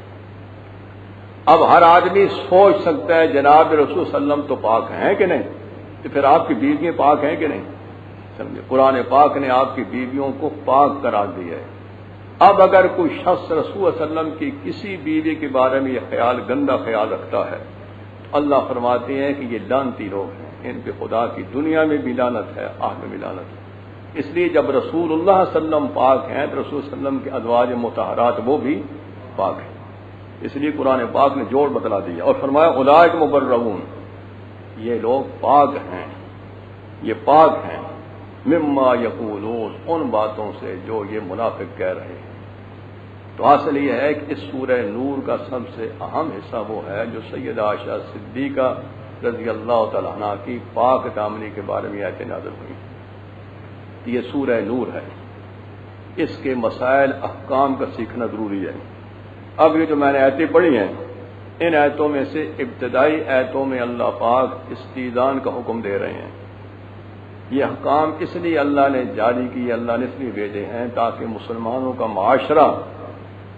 اب ہر آدمی سوچ سکتا ہے جناب رسول صلی اللہ علیہ وسلم تو پاک ہیں کہ نہیں، تو پھر آپ کی بیویاں پاک ہیں کہ نہیں؟ سمجھے، قرآن پاک نے آپ کی بیویوں کو پاک قرار دیا ہے۔ اب اگر کوئی شخص رسول صلی اللہ علیہ وسلم کی کسی بیوی کے بارے میں یہ خیال گندا خیال رکھتا ہے تو اللہ فرماتے ہیں کہ یہ لعنتی لوگ ہیں، ان پہ خدا کی دنیا میں بھی لعنت ہے، آخرت میں بھی لعنت ہے۔ اس لیے جب رسول اللہ صلی اللہ علیہ وسلم پاک ہیں تو رسول صلی اللہ علیہ وسلم کے ازواج مطہرات وہ بھی پاک ہیں۔ اس لیے قرآن پاک نے جوڑ بتلا دیا اور فرمایا اولئک مبرؤون، یہ لوگ پاک ہیں، یہ پاک ہیں، مما یقولون، ان باتوں سے جو یہ منافق کہہ رہے ہیں۔ تو حاصل یہ ہے کہ اس سورہ نور کا سب سے اہم حصہ وہ ہے جو سیدہ عائشہ صدیقہ رضی اللہ تعالیٰ عنہ کی پاک دامنی کے بارے میں آیتیں نازل ہوئی۔ یہ سورہ نور ہے، اس کے مسائل احکام کا سیکھنا ضروری ہے۔ اب یہ جو میں نے آیتیں پڑھی ہیں، ان آیتوں میں سے ابتدائی آیتوں میں اللہ پاک استیذان کا حکم دے رہے ہیں۔ یہ احکام اس لیے اللہ نے جاری کی، اللہ نے اس لیے بھیجے ہیں تاکہ مسلمانوں کا معاشرہ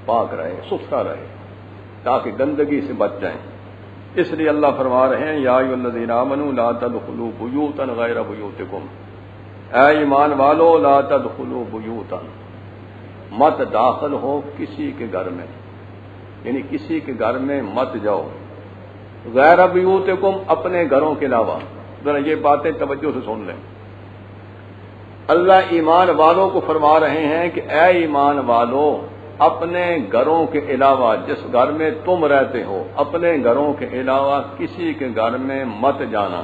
پاک رہے، ستھرا رہے، تاکہ گندگی سے بچ جائیں۔ اس لیے اللہ فرما رہے ہیں یا ایھا الذین آمنوا لا تدخلوا بیوتا غیر بیوتکم، اے ایمان والو لا تدخلوا بیوتا، مت داخل ہو کسی کے گھر میں، یعنی کسی کے گھر میں مت جاؤ، غیر بیوتکم، اپنے گھروں کے علاوہ۔ ذرا یہ باتیں توجہ سے سن لیں۔ اللہ ایمان والوں کو فرما رہے ہیں کہ اے ایمان والو، اپنے گھروں کے علاوہ، جس گھر میں تم رہتے ہو، اپنے گھروں کے علاوہ کسی کے گھر میں مت جانا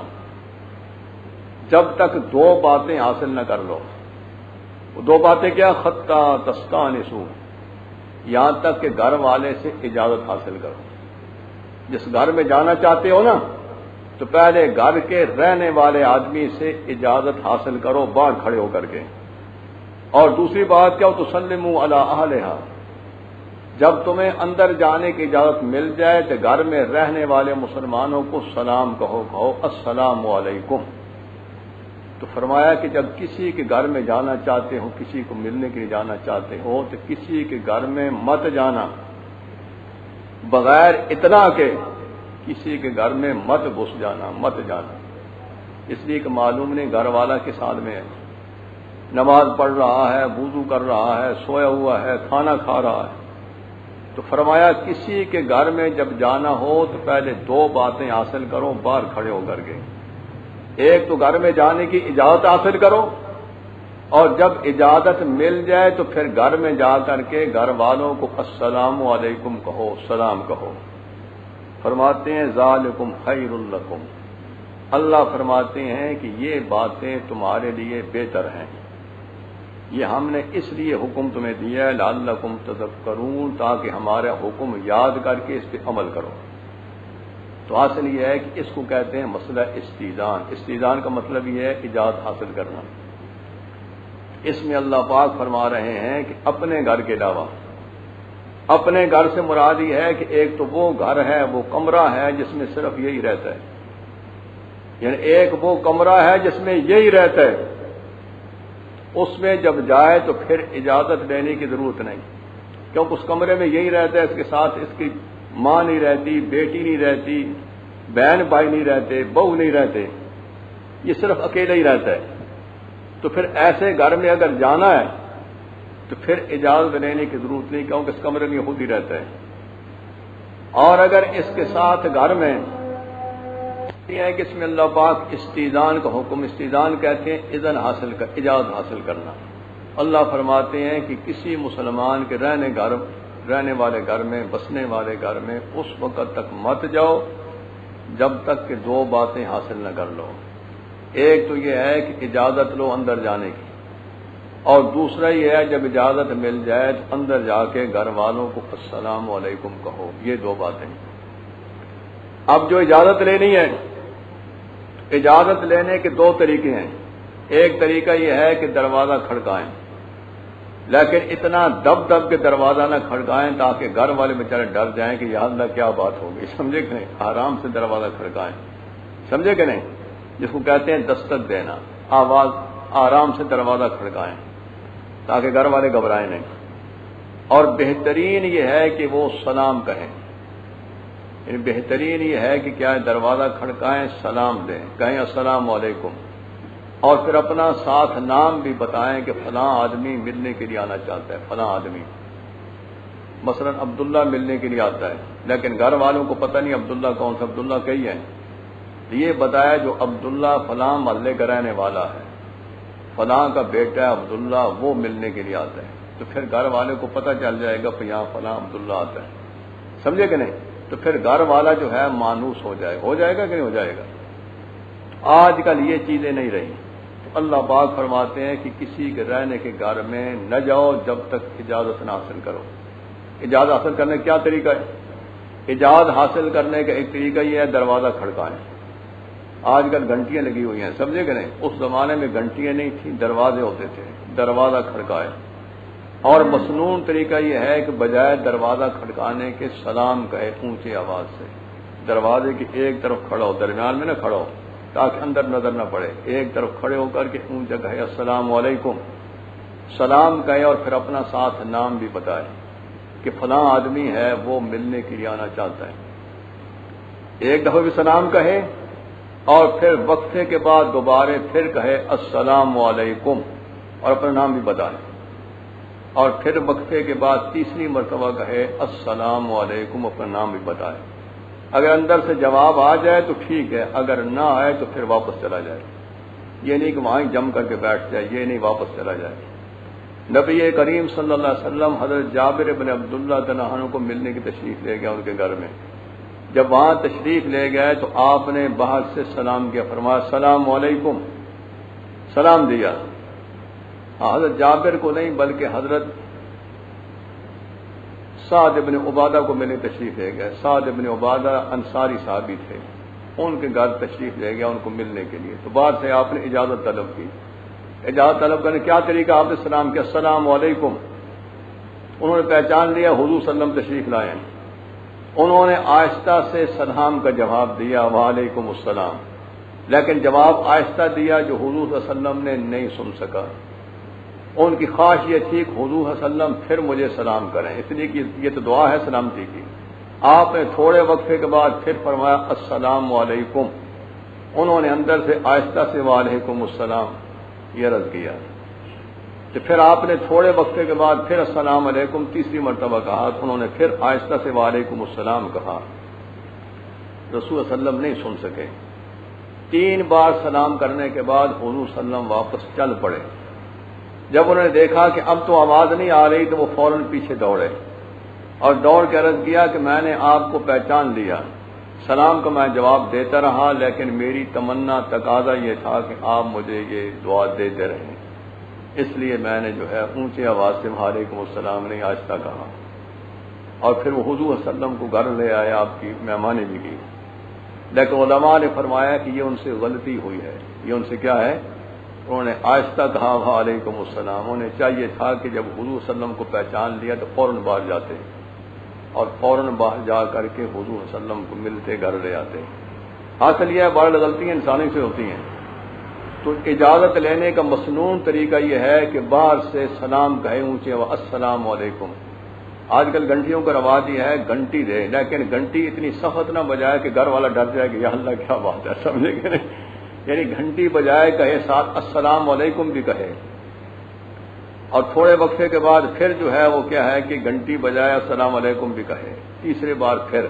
جب تک دو باتیں حاصل نہ کر لو۔ وہ دو باتیں کیا؟ حتی تستانسوا، یہاں تک کہ گھر والے سے اجازت حاصل کرو۔ جس گھر میں جانا چاہتے ہو نا، تو پہلے گھر کے رہنے والے آدمی سے اجازت حاصل کرو باہر کھڑے ہو کر کے۔ اور دوسری بات کیا؟ تسلموا علی اہلھا، جب تمہیں اندر جانے کی اجازت مل جائے تو گھر میں رہنے والے مسلمانوں کو سلام کہو السلام علیکم۔ تو فرمایا کہ جب کسی کے گھر میں جانا چاہتے ہو، کسی کو ملنے کے لیے جانا چاہتے ہو، تو کسی کے گھر میں مت جانا بغیر اطلاع کے، کسی کے گھر میں مت گھس جانا، مت جانا۔ اس لیے کہ معلوم نہیں گھر والا کس حال میں ہے، نماز پڑھ رہا ہے، وضو کر رہا ہے، سویا ہوا ہے، کھانا کھا رہا ہے۔ تو فرمایا کسی کے گھر میں جب جانا ہو تو پہلے دو باتیں حاصل کرو باہر کھڑے ہو کر کے۔ ایک تو گھر میں جانے کی اجازت حاصل کرو، اور جب اجازت مل جائے تو پھر گھر میں جا کر کے گھر والوں کو السلام علیکم کہو، سلام کہو۔ فرماتے ہیں ذالکم خیر لکم، اللہ فرماتے ہیں کہ یہ باتیں تمہارے لیے بہتر ہیں، یہ ہم نے اس لیے حکم تمہیں دیا ہے لعلکم تذکرون، تاکہ ہمارا حکم یاد کر کے اس پہ عمل کرو۔ تو حاصل یہ ہے کہ اس کو کہتے ہیں مسئلہ استیذان۔ استیذان کا مطلب یہ ہے اجازت حاصل کرنا۔ اس میں اللہ پاک فرما رہے ہیں کہ اپنے گھر کے علاوہ، اپنے گھر سے مراد یہ ہے کہ ایک تو وہ گھر ہے، وہ کمرہ ہے جس میں صرف یہی رہتا ہے، یعنی ایک وہ کمرہ ہے جس میں یہی رہتا ہے، اس میں جب جائے تو پھر اجازت لینے کی ضرورت نہیں، کیونکہ اس کمرے میں یہی رہتا ہے، اس کے ساتھ اس کی ماں نہیں رہتی، بیٹی نہیں رہتی، بہن بھائی نہیں رہتے، بہو نہیں رہتے، یہ صرف اکیلا ہی رہتا ہے۔ تو پھر ایسے گھر میں اگر جانا ہے تو پھر اجازت لینے کی ضرورت نہیں، کیونکہ اس کمرے میں خود ہی رہتا ہے۔ اور اگر اس کے ساتھ گھر میں یہ ہے کہ اس میں اللہ پاک استیذان کا حکم، استیذان کہتے ہیں اذن حاصل کر، اجازت حاصل کرنا۔ اللہ فرماتے ہیں کہ کسی مسلمان کے رہنے والے گھر میں، بسنے والے گھر میں اس وقت تک مت جاؤ جب تک کہ دو باتیں حاصل نہ کر لو۔ ایک تو یہ ہے کہ اجازت لو اندر جانے کی، اور دوسرا یہ ہے جب اجازت مل جائے تو اندر جا کے گھر والوں کو السلام علیکم کہو۔ یہ دو باتیں۔ اب جو اجازت لینی ہے اجازت لینے کے دو طریقے ہیں. ایک طریقہ یہ ہے کہ دروازہ کھڑکائیں، لیکن اتنا دب کے دروازہ نہ کھڑکائیں تاکہ گھر والے بیچارے ڈر جائیں کہ یا اللہ کیا بات ہوگی. سمجھے کہ نہیں؟ آرام سے دروازہ کھڑکائیں. سمجھے کہ نہیں؟ جس کو کہتے ہیں دستک دینا. آواز آرام سے دروازہ کھڑکائیں تاکہ گھر والے گھبرائیں نہیں. اور بہترین یہ ہے کہ وہ سلام کہیں. یعنی بہترین یہ ہے کہ کیا دروازہ کھڑکائیں، سلام دیں، کہیں السلام علیکم، اور پھر اپنا ساتھ نام بھی بتائیں کہ فلاں آدمی ملنے کے لیے آنا چاہتا ہے. فلاں آدمی مثلا عبداللہ ملنے کے لیے آتا ہے، لیکن گھر والوں کو پتہ نہیں عبداللہ کون سا. عبداللہ کئی ہیں. یہ بتایا جو عبداللہ فلاں محلے کا رہنے والا ہے، فلاں کا بیٹا ہے عبداللہ، وہ ملنے کے لیے آتا ہے. تو پھر گھر والوں کو پتہ چل جائے گا کہ یہاں فلاں عبداللہ آتا ہے. سمجھے کہ نہیں؟ تو پھر گھر والا جو ہے مانوس ہو جائے گا کہ نہیں ہو جائے گا. آج کل یہ چیزیں نہیں رہی. اللہ پاک فرماتے ہیں کہ کسی کے رہنے کے گھر میں نہ جاؤ جب تک اجازت نہ حاصل کرو. اجازت حاصل کرنے کا کیا طریقہ ہے؟ اجازت حاصل کرنے کا ایک طریقہ یہ ہے دروازہ کھڑکائیں. آج کل گھنٹیاں لگی ہوئی ہیں. سمجھے کہ نہیں؟ اس زمانے میں گھنٹیاں نہیں تھیں، دروازے ہوتے تھے. دروازہ کھڑکائے. اور مصنون طریقہ یہ ہے کہ بجائے دروازہ کھڑکانے کے سلام کہے اونچی آواز سے. دروازے کی ایک طرف کھڑا ہو، درمیان میں نہ کھڑا ہو تاکہ اندر نظر نہ پڑے. ایک طرف کھڑے ہو کر کے اونچا کہے السلام علیکم، سلام کہے، اور پھر اپنا ساتھ نام بھی بتائے کہ فلاں آدمی ہے وہ ملنے کے لیے آنا چاہتا ہے. ایک دفعہ بھی سلام کہے اور پھر وقفے کے بعد دوبارہ پھر کہے السلام علیکم اور اپنا نام بھی بتائے. اور پھر وقفے کے بعد تیسری مرتبہ کہے السلام علیکم، اپنا نام بھی بتائے. اگر اندر سے جواب آ جائے تو ٹھیک ہے، اگر نہ آئے تو پھر واپس چلا جائے. یہ نہیں کہ وہاں جم کر کے بیٹھ جائے، یہ نہیں، واپس چلا جائے. نبی کریم صلی اللہ علیہ وسلم حضرت جابر بن عبداللہ تعالیٰ عنہ کو ملنے کی تشریف لے گیا ان کے گھر میں. جب وہاں تشریف لے گئے تو آپ نے باہر سے سلام کیا، فرمایا السلام علیکم، سلام دیا. حضرت جابر کو نہیں بلکہ حضرت سعد بن عبادہ کو ملنے تشریف لے گئے. سعد بن عبادہ انصاری صحابی تھے، ان کے گھر تشریف لے گیا ان کو ملنے کے لیے. تو بعد سے آپ نے اجازت طلب کی. اجازت طلب کرنے کیا طریقہ؟ آپ نے سلام کیا السلام علیکم. انہوں نے پہچان لیا حضور صلی اللہ علیہ وسلم تشریف لائے ہیں. انہوں نے آہستہ سے سلام کا جواب دیا وعلیکم السلام، لیکن جواب آہستہ دیا جو حضور صلی اللہ علیہ وسلم نے نہیں سن سکا. ان کی خواہش یہ تھی کہ حضور صلی اللہ علیہ وسلم پھر مجھے سلام کریں، اس لیے کہ یہ تو دعا ہے سلامتی کی. آپ نے تھوڑے وقفے کے بعد پھر فرمایا السلام علیکم. انہوں نے اندر سے آہستہ سے وعلیکم السلام یہ رد کیا. تو پھر آپ نے تھوڑے وقفے کے بعد پھر السلام علیکم تیسری مرتبہ کہا. انہوں نے پھر آہستہ سے وعلیکم السلام کہا. رسول صلی اللہ علیہ وسلم نہیں سن سکے. 3 بار سلام کرنے کے بعد حضور صلی اللہ علیہ وسلم واپس چل پڑے. جب انہوں نے دیکھا کہ اب تو آواز نہیں آ رہی تو وہ فوراً پیچھے دوڑے اور دوڑ کے عرض کیا کہ میں نے آپ کو پہچان لیا. سلام کا میں جواب دیتا رہا، لیکن میری تمنا تقاضا یہ تھا کہ آپ مجھے یہ دعا دیتے رہیں، اس لیے میں نے جو ہے اونچی آواز سے وعلیکم السلام نہیں آہستہ کہا. اور پھر وہ حضور صلی اللہ علیہ وسلم کو گھر لے آئے، آپ کی مہمانی بھی کی. لیکن علماء نے فرمایا کہ یہ ان سے غلطی ہوئی ہے. یہ ان سے کیا ہے؟ انہوں نے آہستہ کہا وعلیکم السلام. انہیں چاہیے تھا کہ جب حضور صلی اللہ علیہ وسلم کو پہچان لیا تو فوراً باہر جاتے اور فوراً باہر جا کر کے حضور صلی اللہ علیہ وسلم کو ملتے، گھر لے آتے. حاصل یہ ہے بڑی غلطیاں انسانی سے ہوتی ہیں. تو اجازت لینے کا مصنون طریقہ یہ ہے کہ باہر سے سلام کہے اونچے السلام علیکم. آج کل گھنٹیوں کا رواج یہ ہے گھنٹی دے، لیکن گھنٹی اتنی سخت نہ بجائے کہ گھر والا ڈر جائے کہ یا اللہ کیا بات ہے. سمجھے کہ نہیں؟ یعنی گھنٹی بجائے کہے ساتھ السلام علیکم بھی کہے. اور تھوڑے وقفے کے بعد پھر جو ہے وہ کیا ہے کہ گھنٹی بجائے السلام علیکم بھی کہے. تیسرے بار پھر،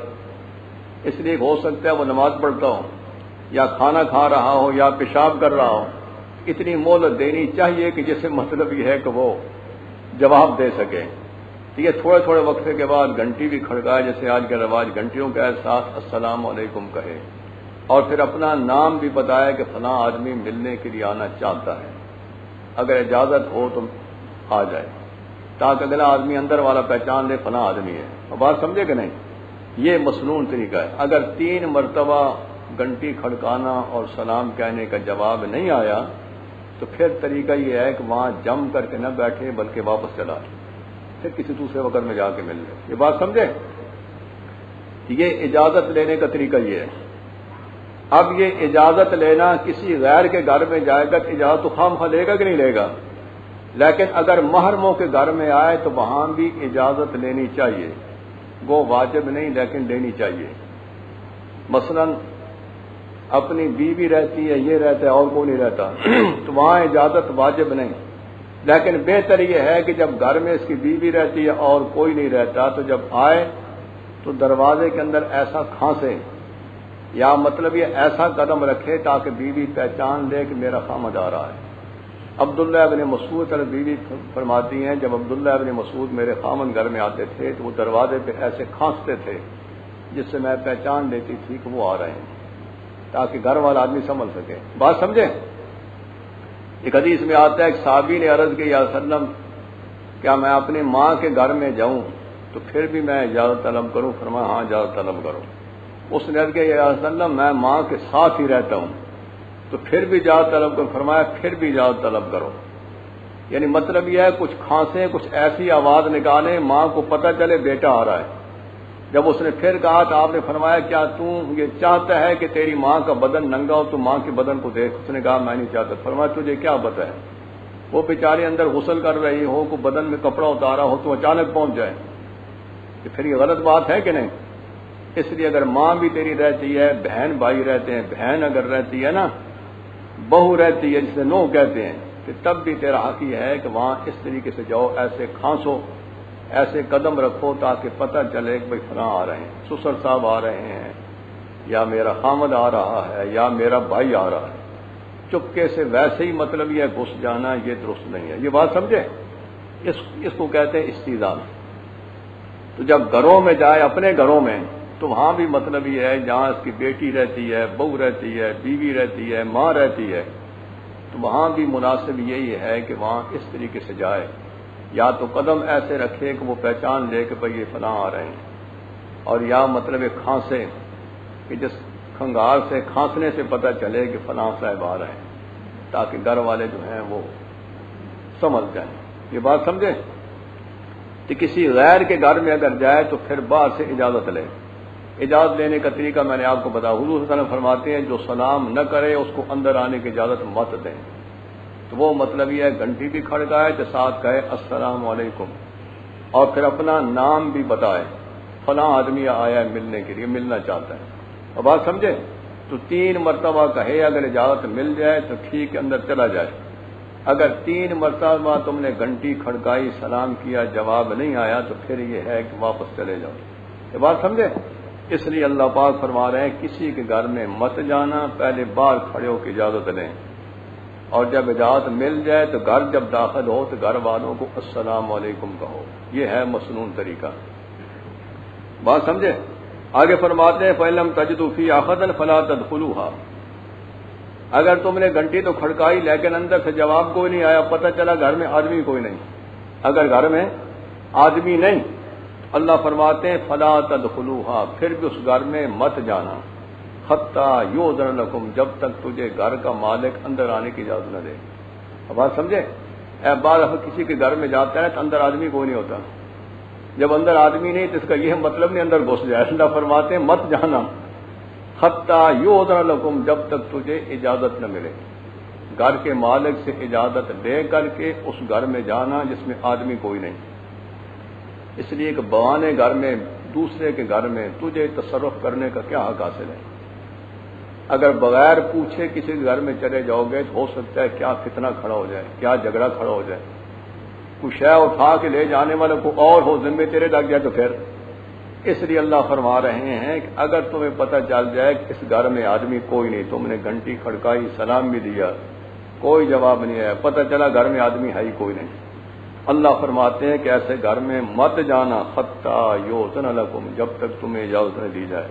اس لیے ہو سکتا ہے وہ نماز پڑھتا ہو یا کھانا کھا رہا ہو یا پیشاب کر رہا ہو. اتنی مہلت دینی چاہیے کہ جس سے مطلب یہ ہے کہ وہ جواب دے سکے. تو یہ تھوڑے تھوڑے وقفے کے بعد گھنٹی بھی کھڑکائے، جیسے آج کا رواج گھنٹیوں کا ہے، ساتھ السلام علیکم کہے اور پھر اپنا نام بھی بتایا کہ فلاں آدمی ملنے کے لیے آنا چاہتا ہے، اگر اجازت ہو تو آ جائے، تاکہ اگلا آدمی اندر والا پہچان لے فلاں آدمی ہے. اور بات سمجھے کہ نہیں؟ یہ مصنون طریقہ ہے. اگر 3 مرتبہ گھنٹی کھڑکانا اور سلام کہنے کا جواب نہیں آیا تو پھر طریقہ یہ ہے کہ وہاں جم کر کے نہ بیٹھے بلکہ واپس چلا جائے، پھر کسی دوسرے وقت میں جا کے مل لے۔ یہ بات سمجھے؟ یہ اجازت لینے کا طریقہ یہ ہے۔ اب یہ اجازت لینا کسی غیر کے گھر میں جائے گا، اجازت تو خواہ لے گا کہ نہیں لے گا، لیکن اگر محرموں کے گھر میں آئے تو وہاں بھی اجازت لینی چاہیے، وہ واجب نہیں لیکن لینی چاہیے۔ مثلا اپنی بیوی رہتی ہے، یہ رہتا ہے اور کوئی نہیں رہتا تو وہاں اجازت واجب نہیں، لیکن بہتر یہ ہے کہ جب گھر میں اس کی بیوی رہتی ہے اور کوئی نہیں رہتا تو جب آئے تو دروازے کے اندر ایسا کھانسے یا مطلب یہ ایسا قدم رکھے تاکہ بیوی پہچان لے کہ میرا خامد آ رہا ہے۔ عبداللہ ابن مسعود بیوی فرماتی ہیں جب عبداللہ ابن مسعود میرے خامد گھر میں آتے تھے تو وہ دروازے پہ ایسے کھانستے تھے جس سے میں پہچان لیتی تھی کہ وہ آ رہے ہیں، تاکہ گھر والا آدمی سمجھ سکے۔ بات سمجھیں؟ ایک حدیث میں آتا ہے کہ صحابی نے عرض کی یا وسلم کیا میں اپنی ماں کے گھر میں جاؤں تو پھر بھی میں اجازت طلب کروں؟ فرمایا ہاں اجازت طلب کرو۔ اس نے عرض کیا یا وسلم میں ماں کے ساتھ ہی رہتا ہوں تو پھر بھی اجازت طلب کرو؟ فرمایا پھر بھی اجازت طلب کرو۔ یعنی مطلب یہ ہے کچھ کھانسیں، کچھ ایسی آواز نکالیں ماں کو پتہ چلے بیٹا آ رہا ہے۔ جب اس نے پھر کہا تو آپ نے فرمایا کیا تو یہ چاہتا ہے کہ تیری ماں کا بدن ننگا ہو تو ماں کے بدن کو دیکھ؟ اس نے کہا میں نہیں چاہتا۔ فرمایا تجھے کیا پتہ ہے وہ بیچارے اندر غسل کر رہی ہو، کو بدن میں کپڑا اتارا ہو تو اچانک پہنچ جائے، کہ پھر یہ غلط بات ہے کہ نہیں؟ اس لیے اگر ماں بھی تیری رہتی ہے، بہن بھائی رہتے ہیں، بہن اگر رہتی ہے نا، بہو رہتی ہے جسے نو کہتے ہیں، کہ تب بھی تیرا حق یہ ہے کہ وہاں اس طریقے سے جاؤ، ایسے کھانسو، ایسے قدم رکھو تاکہ پتہ چلے کہ بھائی فلاں آ رہے ہیں، سسر صاحب آ رہے ہیں، یا میرا خامد آ رہا ہے، یا میرا بھائی آ رہا ہے۔ چپکے سے ویسے ہی مطلب یہ گھس جانا یہ درست نہیں ہے۔ یہ بات سمجھے؟ اس کو کہتے ہیں استئذان۔ تو جب گھروں میں جائے اپنے گھروں میں تو وہاں بھی مطلب یہ ہے جہاں اس کی بیٹی رہتی ہے، بہو رہتی ہے، بیوی رہتی ہے، ماں رہتی ہے، تو وہاں بھی مناسب یہی ہے کہ وہاں اس طریقے سے جائے، یا تو قدم ایسے رکھے کہ وہ پہچان لے کہ بھئی یہ فلاں آ رہے ہیں، اور یا مطلب ایک کھانسے کہ جس کھنگار سے کھانسنے سے پتہ چلے کہ فلاں صاحب آ رہے ہیں، تاکہ گھر والے جو ہیں وہ سمجھ جائیں۔ یہ بات سمجھے؟ کہ کسی غیر کے گھر میں اگر جائے تو پھر باہر سے اجازت لے۔ اجازت لینے کا طریقہ میں نے آپ کو بتایا، حضور صلی اللہ علیہ وسلم فرماتے ہیں جو سلام نہ کرے اس کو اندر آنے کی اجازت مت دیں۔ تو وہ مطلب یہ ہے گھنٹی بھی کھڑکائے تو ساتھ کہے السلام علیکم، اور پھر اپنا نام بھی بتائے، فلاں آدمی آیا ہے ملنے کے لیے، ملنا چاہتا ہے۔ اور بات سمجھے؟ تو 3 مرتبہ کہے، اگر اجازت مل جائے تو ٹھیک اندر چلا جائے۔ اگر 3 مرتبہ تم نے گھنٹی کھڑکائی، سلام کیا، جواب نہیں آیا تو پھر یہ ہے کہ واپس چلے جاؤ۔ یہ بات سمجھے؟ اس لیے اللہ پاک فرما رہے ہیں کسی کے گھر میں مت جانا، پہلے باہر کھڑے ہو کے اجازت لیں، اور جب اجازت مل جائے تو گھر جب داخل ہو تو گھر والوں کو السلام علیکم کہو۔ یہ ہے مسنون طریقہ۔ بات سمجھے؟ آگے فرماتے ہیں فَإِن تَجِدُوا فِيهَا أَحَدًا فَلَا تَدْخُلُوهَا۔ اگر تم نے گھنٹی تو کھڑکائی لیکن اندر سے جواب کوئی نہیں آیا، پتہ چلا گھر میں آدمی کوئی نہیں، اگر گھر میں آدمی نہیں، اللہ فرماتے ہیں فلا تدخلوها، پھر بھی اس گھر میں مت جانا، حتی یؤذن لکم، جب تک تجھے گھر کا مالک اندر آنے کی اجازت نہ دے۔ اب بات سمجھے؟ بعض کسی کے گھر میں جاتا ہے تو اندر آدمی کوئی نہیں ہوتا، جب اندر آدمی نہیں تو اس کا یہ مطلب نہیں اندر گھس جائے۔ اللہ فرماتے ہیں مت جانا، حتی یؤذن لکم، جب تک تجھے اجازت نہ ملے، گھر کے مالک سے اجازت لے کر کے اس گھر میں جانا جس میں آدمی کوئی نہیں۔ اس لیے کہ بوانے گھر میں، دوسرے کے گھر میں تجھے تصرف کرنے کا کیا حق حاصل ہے؟ اگر بغیر پوچھے کسی کے گھر میں چلے جاؤ گے تو ہو سکتا ہے کیا فتنہ کھڑا ہو جائے، کیا جھگڑا کھڑا ہو جائے، کچھ شے اٹھا کے لے جانے والے کو اور ہو، ذمہ تیرے لگ جائے تو پھر۔ اس لیے اللہ فرما رہے ہیں کہ اگر تمہیں پتہ چل جائے کہ اس گھر میں آدمی کوئی نہیں، تم نے گھنٹی کھڑکائی، سلام بھی دیا، کوئی جواب نہیں آیا، پتہ چلا گھر میں آدمی ہے ہی کوئی نہیں، اللہ فرماتے ہیں کہ ایسے گھر میں مت جانا، حتی یؤذن لکم، جب تک تمہیں اجازت نہ دی جائے۔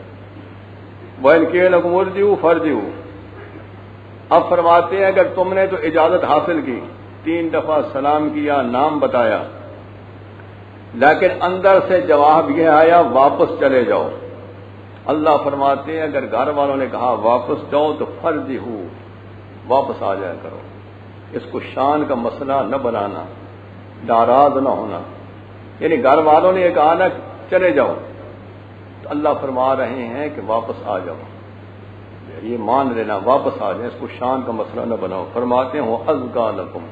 وَإِنْ قِیلَ لَکُمُ ارْجِعُوا فَارْجِعُوا، اب فرماتے ہیں اگر تم نے تو اجازت حاصل کی، 3 دفعہ سلام کیا، نام بتایا، لیکن اندر سے جواب یہ آیا واپس چلے جاؤ، اللہ فرماتے ہیں اگر گھر والوں نے کہا واپس جاؤ تو فرض ہو، واپس آ جایا کرو، اس کو شان کا مسئلہ نہ بنانا، ناراض نہ ہونا، یعنی گھر والوں نے یہ کہا نا چلے جاؤ تو اللہ فرما رہے ہیں کہ واپس آ جاؤ، یہ مان لینا واپس آ جائیں، اس کو شان کا مسئلہ نہ بناؤ۔ فرماتے ہیں وہ ازکا لکم،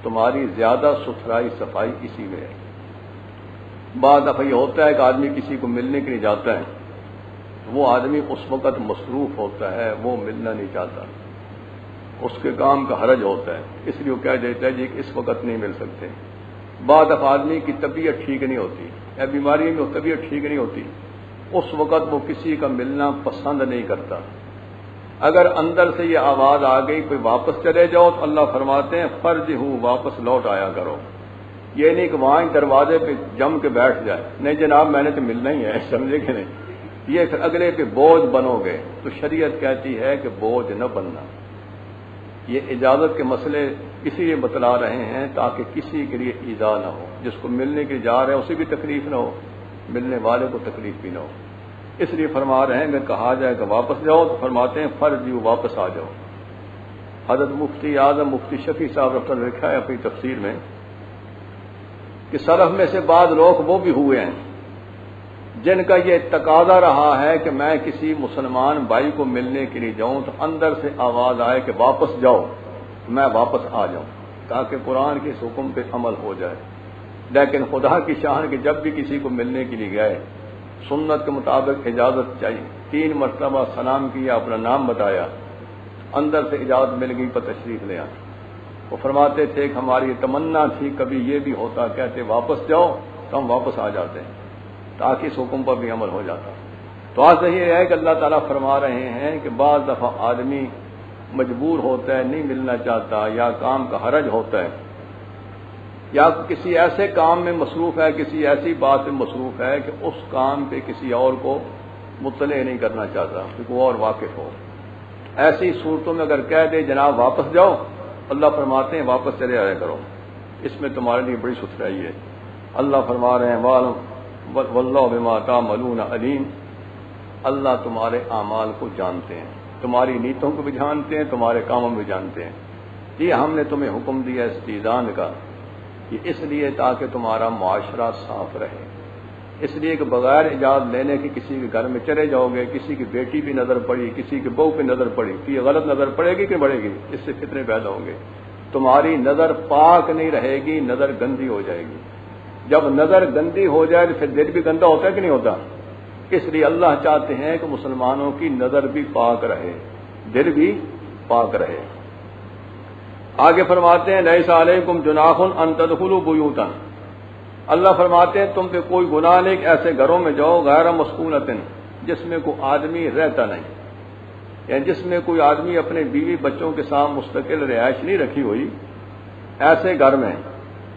تمہاری زیادہ ستھرائی صفائی اسی میں ہے۔ بعض دفعہ یہ ہوتا ہے کہ آدمی کسی کو ملنے کے لیے جاتا ہے، وہ آدمی اس وقت مصروف ہوتا ہے، وہ ملنا نہیں چاہتا، اس کے کام کا حرج ہوتا ہے، اس لیے وہ کہہ دیتا ہے جی کہ اس وقت نہیں مل سکتے۔ بعض دفعہ آدمی کی طبیعت ٹھیک نہیں ہوتی یا بیماری میں طبیعت ٹھیک نہیں ہوتی، اس وقت وہ کسی کا ملنا پسند نہیں کرتا۔ اگر اندر سے یہ آواز آ گئی کوئی واپس چلے جاؤ تو اللہ فرماتے ہیں فرض ہو، واپس لوٹ آیا کرو۔ یہ نہیں کہ وہاں دروازے پہ جم کے بیٹھ جائے، نہیں جناب میں نے تو ملنا ہی ہے، سمجھے کہ نہیں، یہ پھر اگلے پہ بوجھ بنو گے، تو شریعت کہتی ہے کہ بوجھ نہ بننا۔ یہ اجازت کے مسئلے اسی لیے بتلا رہے ہیں تاکہ کسی کے لیے ایذا نہ ہو، جس کو ملنے کے جا رہے ہیں اسے بھی تکلیف نہ ہو، ملنے والے کو تکلیف بھی نہ ہو، اس لیے فرما رہے ہیں اگر کہا جائے کہ واپس جاؤ تو فرماتے ہیں فرض ہو، واپس آ جاؤ۔ حضرت مفتی اعظم مفتی شفیع صاحب رحمۃ اللہ لکھا ہے اپنی تفسیر میں کہ سلف میں سے بعض لوگ وہ بھی ہوئے ہیں جن کا یہ تقاضا رہا ہے کہ میں کسی مسلمان بھائی کو ملنے کے لیے جاؤں تو اندر سے آواز آئے کہ واپس جاؤ، میں واپس آ جاؤں تاکہ قرآن کے اس حکم پہ عمل ہو جائے۔ لیکن خدا کی شان کہ جب بھی کسی کو ملنے کے لیے گئے سنت کے مطابق اجازت چاہیے، 3 مرتبہ سلام کیا، اپنا نام بتایا، اندر سے اجازت مل گئی پر تشریف لے آئے۔ وہ فرماتے تھے کہ ہماری تمنا تھی کبھی یہ بھی ہوتا، کہتے واپس جاؤ تو ہم واپس آ جاتے ہیں تاکہ اس حکم پر بھی عمل ہو جاتا۔ تو آج یہ ہے کہ اللہ تعالیٰ فرما رہے ہیں کہ بعض دفعہ آدمی مجبور ہوتا ہے، نہیں ملنا چاہتا، یا کام کا حرج ہوتا ہے، یا کسی ایسے کام میں مصروف ہے، کسی ایسی بات میں مصروف ہے کہ اس کام پہ کسی اور کو مطلع نہیں کرنا چاہتا کہ کوئی اور واقف ہو۔ ایسی صورتوں میں اگر کہہ دے جناب واپس جاؤ، اللہ فرماتے ہیں واپس چلے آیا کرو، اس میں تمہارے لیے بڑی ستھرائی ہے۔ اللہ فرما رہے ہیں واللہ بما تعملون علیم، اللہ تمہارے اعمال کو جانتے ہیں، تمہاری نیتوں کو بھی جانتے ہیں، تمہارے کاموں بھی جانتے ہیں۔ یہ ہم نے تمہیں حکم دیا استئذان کا، یہ اس لیے تاکہ تمہارا معاشرہ صاف رہے، اس لیے کہ بغیر اجازت لینے کے کسی کے گھر میں چلے جاؤ گے، کسی کی بیٹی بھی نظر پڑی، کسی کی بہو پہ نظر پڑی تو یہ غلط نظر پڑے گی کہ بڑھے گی؟ اس سے فتنے پیدا ہوں گے۔ تمہاری نظر پاک نہیں رہے گی، نظر گندی ہو جائے گی۔ جب نظر گندی ہو جائے تو پھر دل بھی گندا ہوتا ہے کہ نہیں ہوتا؟ اس لیے اللہ چاہتے ہیں کہ مسلمانوں کی نظر بھی پاک رہے، دل بھی پاک رہے۔ آگے فرماتے ہیں لیس علیکم جناح ان تدخلوا بیوتا، اللہ فرماتے ہیں تم پہ کوئی گناہ نہیں کہ ایسے گھروں میں جاؤ غیر مسکونۃ، جس میں کوئی آدمی رہتا نہیں، یعنی جس میں کوئی آدمی اپنے بیوی بچوں کے ساتھ مستقل رہائش نہیں رکھی ہوئی، ایسے گھر میں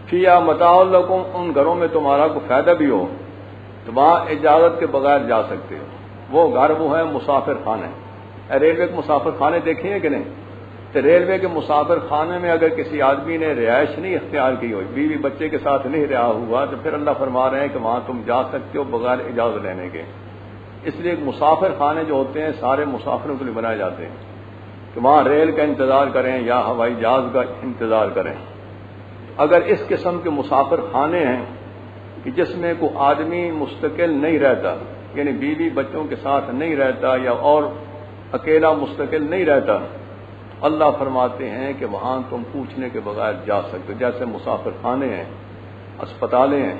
فیہا متاع لکم، ان گھروں میں تمہارا کوئی فائدہ بھی ہو تو وہاں اجازت کے بغیر جا سکتے ہو۔ وہ گھر وہ ہے مسافر خانے، ریلوے کے مسافر خانے دیکھے ہیں کہ نہیں؟ تو ریلوے کے مسافر خانے میں اگر کسی آدمی نے رہائش نہیں اختیار کی ہوئی، بیوی بچے کے ساتھ نہیں رہا ہوا، تو پھر اللہ فرما رہے ہیں کہ وہاں تم جا سکتے ہو بغیر اجازت لینے کے۔ اس لیے مسافر خانے جو ہوتے ہیں سارے مسافروں کے لیے بنائے جاتے ہیں کہ وہاں ریل کا انتظار کریں یا ہوائی جہاز کا انتظار کریں۔ اگر اس قسم کے مسافر خانے ہیں کہ جس میں کوئی آدمی مستقل نہیں رہتا، یعنی بیوی بچوں کے ساتھ نہیں رہتا یا اور اکیلا مستقل نہیں رہتا، اللہ فرماتے ہیں کہ وہاں تم پوچھنے کے بغیر جا سکتے، جیسے مسافر خانے ہیں، اسپتالیں ہیں،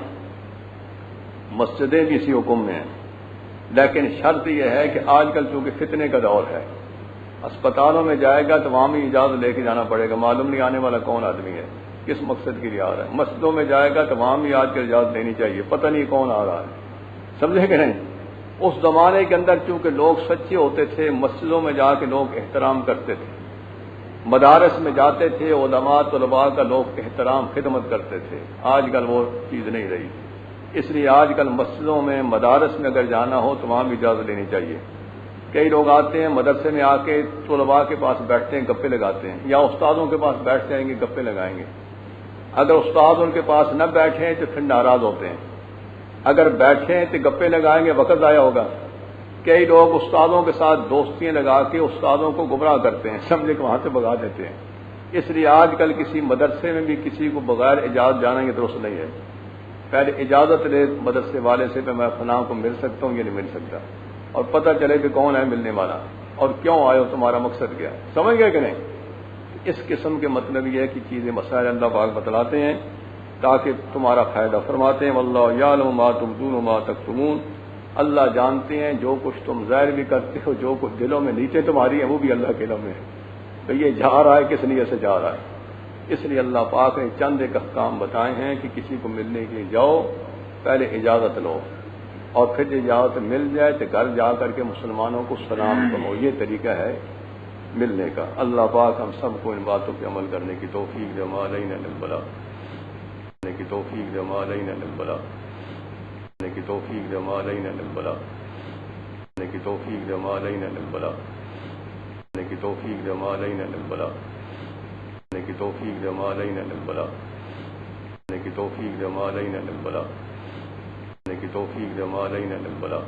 مسجدیں بھی اسی حکم میں ہیں۔ لیکن شرط یہ ہے کہ آج کل چونکہ فتنے کا دور ہے، اسپتالوں میں جائے گا تو وہاں بھی اجازت لے کے جانا پڑے گا، معلوم نہیں آنے والا کون آدمی ہے، کس مقصد کے لیے آ رہا ہے۔ مسجدوں میں جائے گا تو وہاں بھی آج کل اجازت لینی چاہیے، پتہ نہیں کون آ رہا ہے، سمجھے کہ نہیں؟ اس زمانے کے اندر چونکہ لوگ سچے ہوتے تھے، مسجدوں میں جا کے لوگ احترام کرتے تھے، مدارس میں جاتے تھے، علماء طلباء کا لوگ احترام خدمت کرتے تھے۔ آج کل وہ چیز نہیں رہی، اس لیے آج کل مسجدوں میں مدارس میں اگر جانا ہو تو وہاں بھی اجازت لینی چاہیے۔ کئی لوگ آتے ہیں مدرسے میں آ کے طلباء کے پاس بیٹھتے ہیں، گپے لگاتے ہیں، یا استادوں کے پاس بیٹھ جائیں گے گپے لگائیں گے۔ اگر استاد ان کے پاس نہ بیٹھیں تو پھر ناراض ہوتے ہیں، اگر بیٹھیں تو گپے لگائیں گے، وقت ضائع ہوگا، کئی لوگ استادوں کے ساتھ دوستیاں لگا کے استادوں کو گمراہ کرتے ہیں، سمجھے کہ وہاں سے بھگا دیتے ہیں۔ اس لیے آج کل کسی مدرسے میں بھی کسی کو بغیر اجازت جانا یہ درست نہیں ہے۔ پہلے اجازت لے مدرسے والے سے کہ میں فلاں کو مل سکتا ہوں یا نہیں مل سکتا، اور پتہ چلے کہ کون ہے ملنے والا اور کیوں آئے ہو، تمہارا مقصد کیا ہے، سمجھ گئے کہ نہیں؟ اس قسم کے مطلب یہ ہے کہ چیزیں مسائل اللہ پاک بتلاتے ہیں تاکہ تمہارا فائدہ فرماتے ہیں۔ واللہ یعلم ما تبدون وما تکتمون، اللہ جانتے ہیں جو کچھ تم ظاہر بھی کرتے ہو، جو کچھ دلوں میں نیچے تمہاری ہیں وہ بھی اللہ کے علم میں ہے۔ تو یہ جا رہا ہے کس نیت سے جا رہا ہے، اس لیے اللہ پاک نے چند ایک احکام بتائے ہیں کہ کسی کو ملنے کے لیے جاؤ پہلے اجازت لو، اور پھر اجازت مل جائے تو گھر جا کر کے مسلمانوں کو سلام کرو، یہ طریقہ ہے ملنے کا۔ اللہ پاک ہم سب کو ان باتوں پہ عمل کرنے کی توفیق دے، وما علینا الا البلاغ، کرنے کی توفیق دے، وما علینا الا البلاغ، کرنے کی توفیق دے، وما علینا الا البلاغ، کرنے کی توفیق دے، وما علینا الا البلاغ، کرنے کی توفیق دے، وما علینا الا البلاغ، کرنے کی توفیق دے، وما علینا الا البلاغ، کرنے کی توفیق دے، وما علینا الا البلاغ، کرنے کی توفیق دے، وما علینا الا البلاغ۔